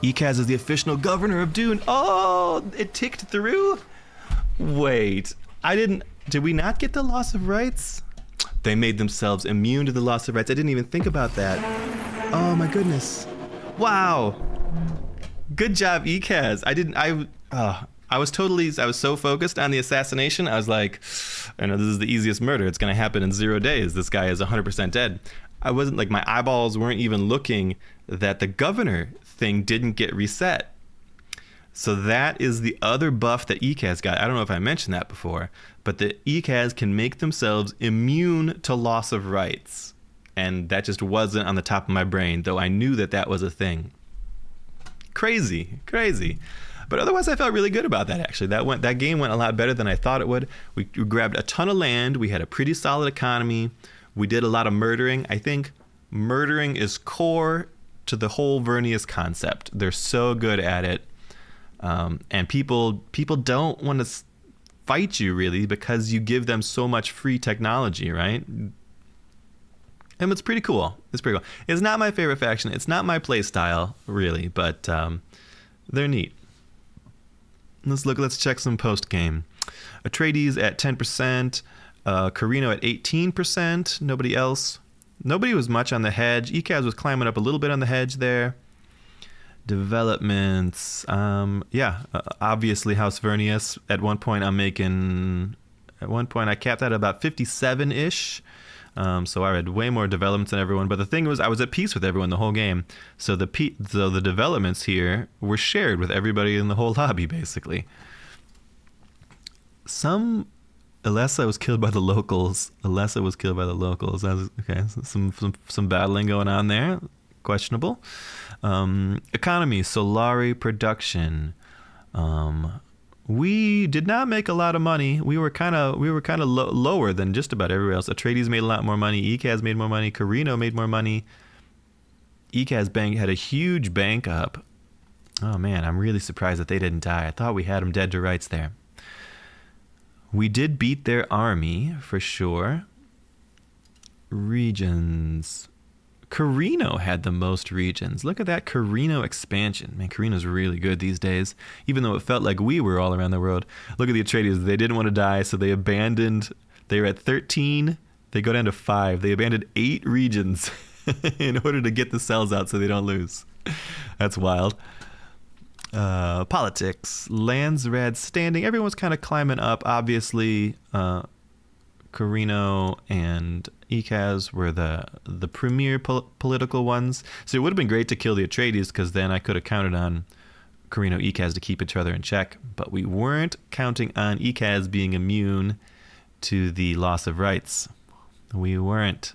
ECAS is the official governor of Dune. Oh, it ticked through? Wait, did we not get the loss of rights? They made themselves immune to the loss of rights. I didn't even think about that. Oh my goodness. Wow. Good job, ECAS. I was so focused on the assassination. I was like, I know this is the easiest murder. It's going to happen in 0 days. This guy is 100% dead. I wasn't like, my eyeballs weren't even looking that the governor thing didn't get reset. So that is the other buff that ECAS got. I don't know if I mentioned that before, but the ECAS can make themselves immune to loss of rights. And that just wasn't on the top of my brain, though I knew that that was a thing. Crazy. But otherwise, I felt really good about that, actually. That game went a lot better than I thought it would. We grabbed a ton of land. We had a pretty solid economy. We did a lot of murdering. I think murdering is core to the whole Vernius concept. They're so good at it. And people don't want to fight you, really, because you give them so much free technology, right? And it's pretty cool. It's not my favorite faction. It's not my play style, really, but they're neat. Let's check some post-game. Atreides at 10%, Carino at 18%, Nobody was much on the hedge. ECAS was climbing up a little bit on the hedge there. Developments, obviously House Vernius. At one point I capped at about 57-ish. So I had way more developments than everyone. But the thing was, I was at peace with everyone the whole game. So the developments here were shared with everybody in the whole lobby, basically. Alessa was killed by the locals. Okay, some battling going on there. Questionable. Economy, Solari production. We did not make a lot of money. We were kind of lower than just about everywhere else. Atreides made a lot more money. ECAS made more money. Carino made more money. ECAS bank had a huge bank up. Oh man, I'm really surprised that they didn't die. I thought we had them dead to rights there. We did beat their army for sure. Regions. Carino had the most regions. Look at that Carino expansion. Man, Carino's really good these days, even though it felt like we were all around the world. Look at the Atreides. They didn't want to die, so they abandoned. They were at 13. They go down to 5. They abandoned 8 regions in order to get the cells out so they don't lose. That's wild. Politics. Landsrad standing. Everyone's kind of climbing up. Obviously, Carino and ECAS were the premier political ones. So it would have been great to kill the Atreides, because then I could have counted on Carino ECAS to keep each other in check. But we weren't counting on ECAS being immune to the loss of rights. We weren't.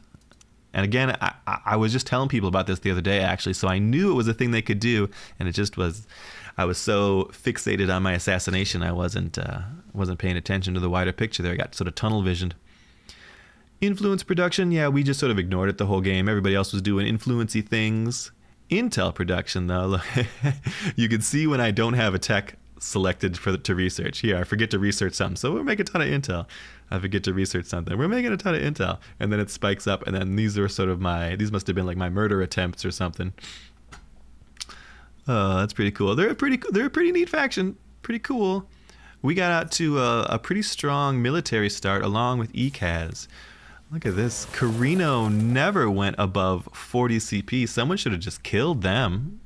And again, I was just telling people about this the other day, actually, so I knew it was a thing they could do, and it just was. I was so fixated on my assassination, I wasn't paying attention to the wider picture there. I got sort of tunnel visioned. Influence production, yeah, we just sort of ignored it the whole game. Everybody else was doing influency things. Intel production, though, you can see when I don't have a tech selected to research. Here, I forget to research something, so we'll make a ton of intel. I forget to research something. We're making a ton of intel, and then it spikes up, and then these are sort of these must have been like my murder attempts or something. Oh, that's pretty cool. They're a pretty neat faction. Pretty cool. We got out to a pretty strong military start along with ECAS. Look at this. Carino never went above 40 CP. Someone should have just killed them.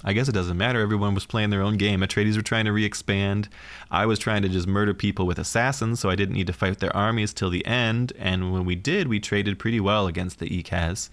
I guess it doesn't matter. Everyone was playing their own game. Atreides were trying to re-expand. I was trying to just murder people with assassins, so I didn't need to fight their armies till the end. And when we did, we traded pretty well against the ECAS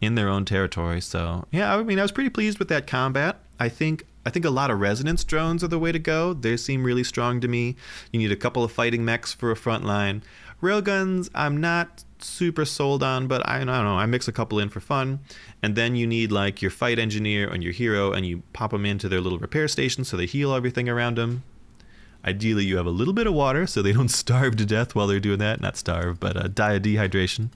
in their own territory. So yeah, I mean, I was pretty pleased with that combat. I think a lot of resonance drones are the way to go. They seem really strong to me. You need a couple of fighting mechs for a front line. Railguns, I'm not super sold on, but I don't know. I mix a couple in for fun. And then you need like your fight engineer and your hero, and you pop them into their little repair station so they heal everything around them. Ideally, you have a little bit of water so they don't starve to death while they're doing that. Not starve, but die of dehydration.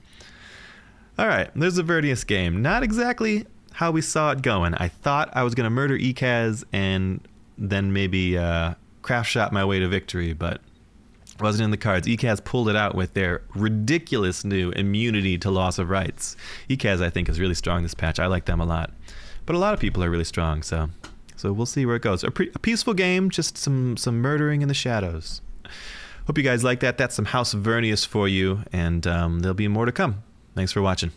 All right, there's a Vernius game. Not exactly how we saw it going. I thought I was going to murder ECAS and then maybe craft shot my way to victory, but it wasn't in the cards. ECAS pulled it out with their ridiculous new immunity to loss of rights. ECAS, I think, is really strong this patch. I like them a lot. But a lot of people are really strong, so we'll see where it goes. A peaceful game, just some murdering in the shadows. Hope you guys like that. That's some House Vernius for you, and there'll be more to come. Thanks for watching.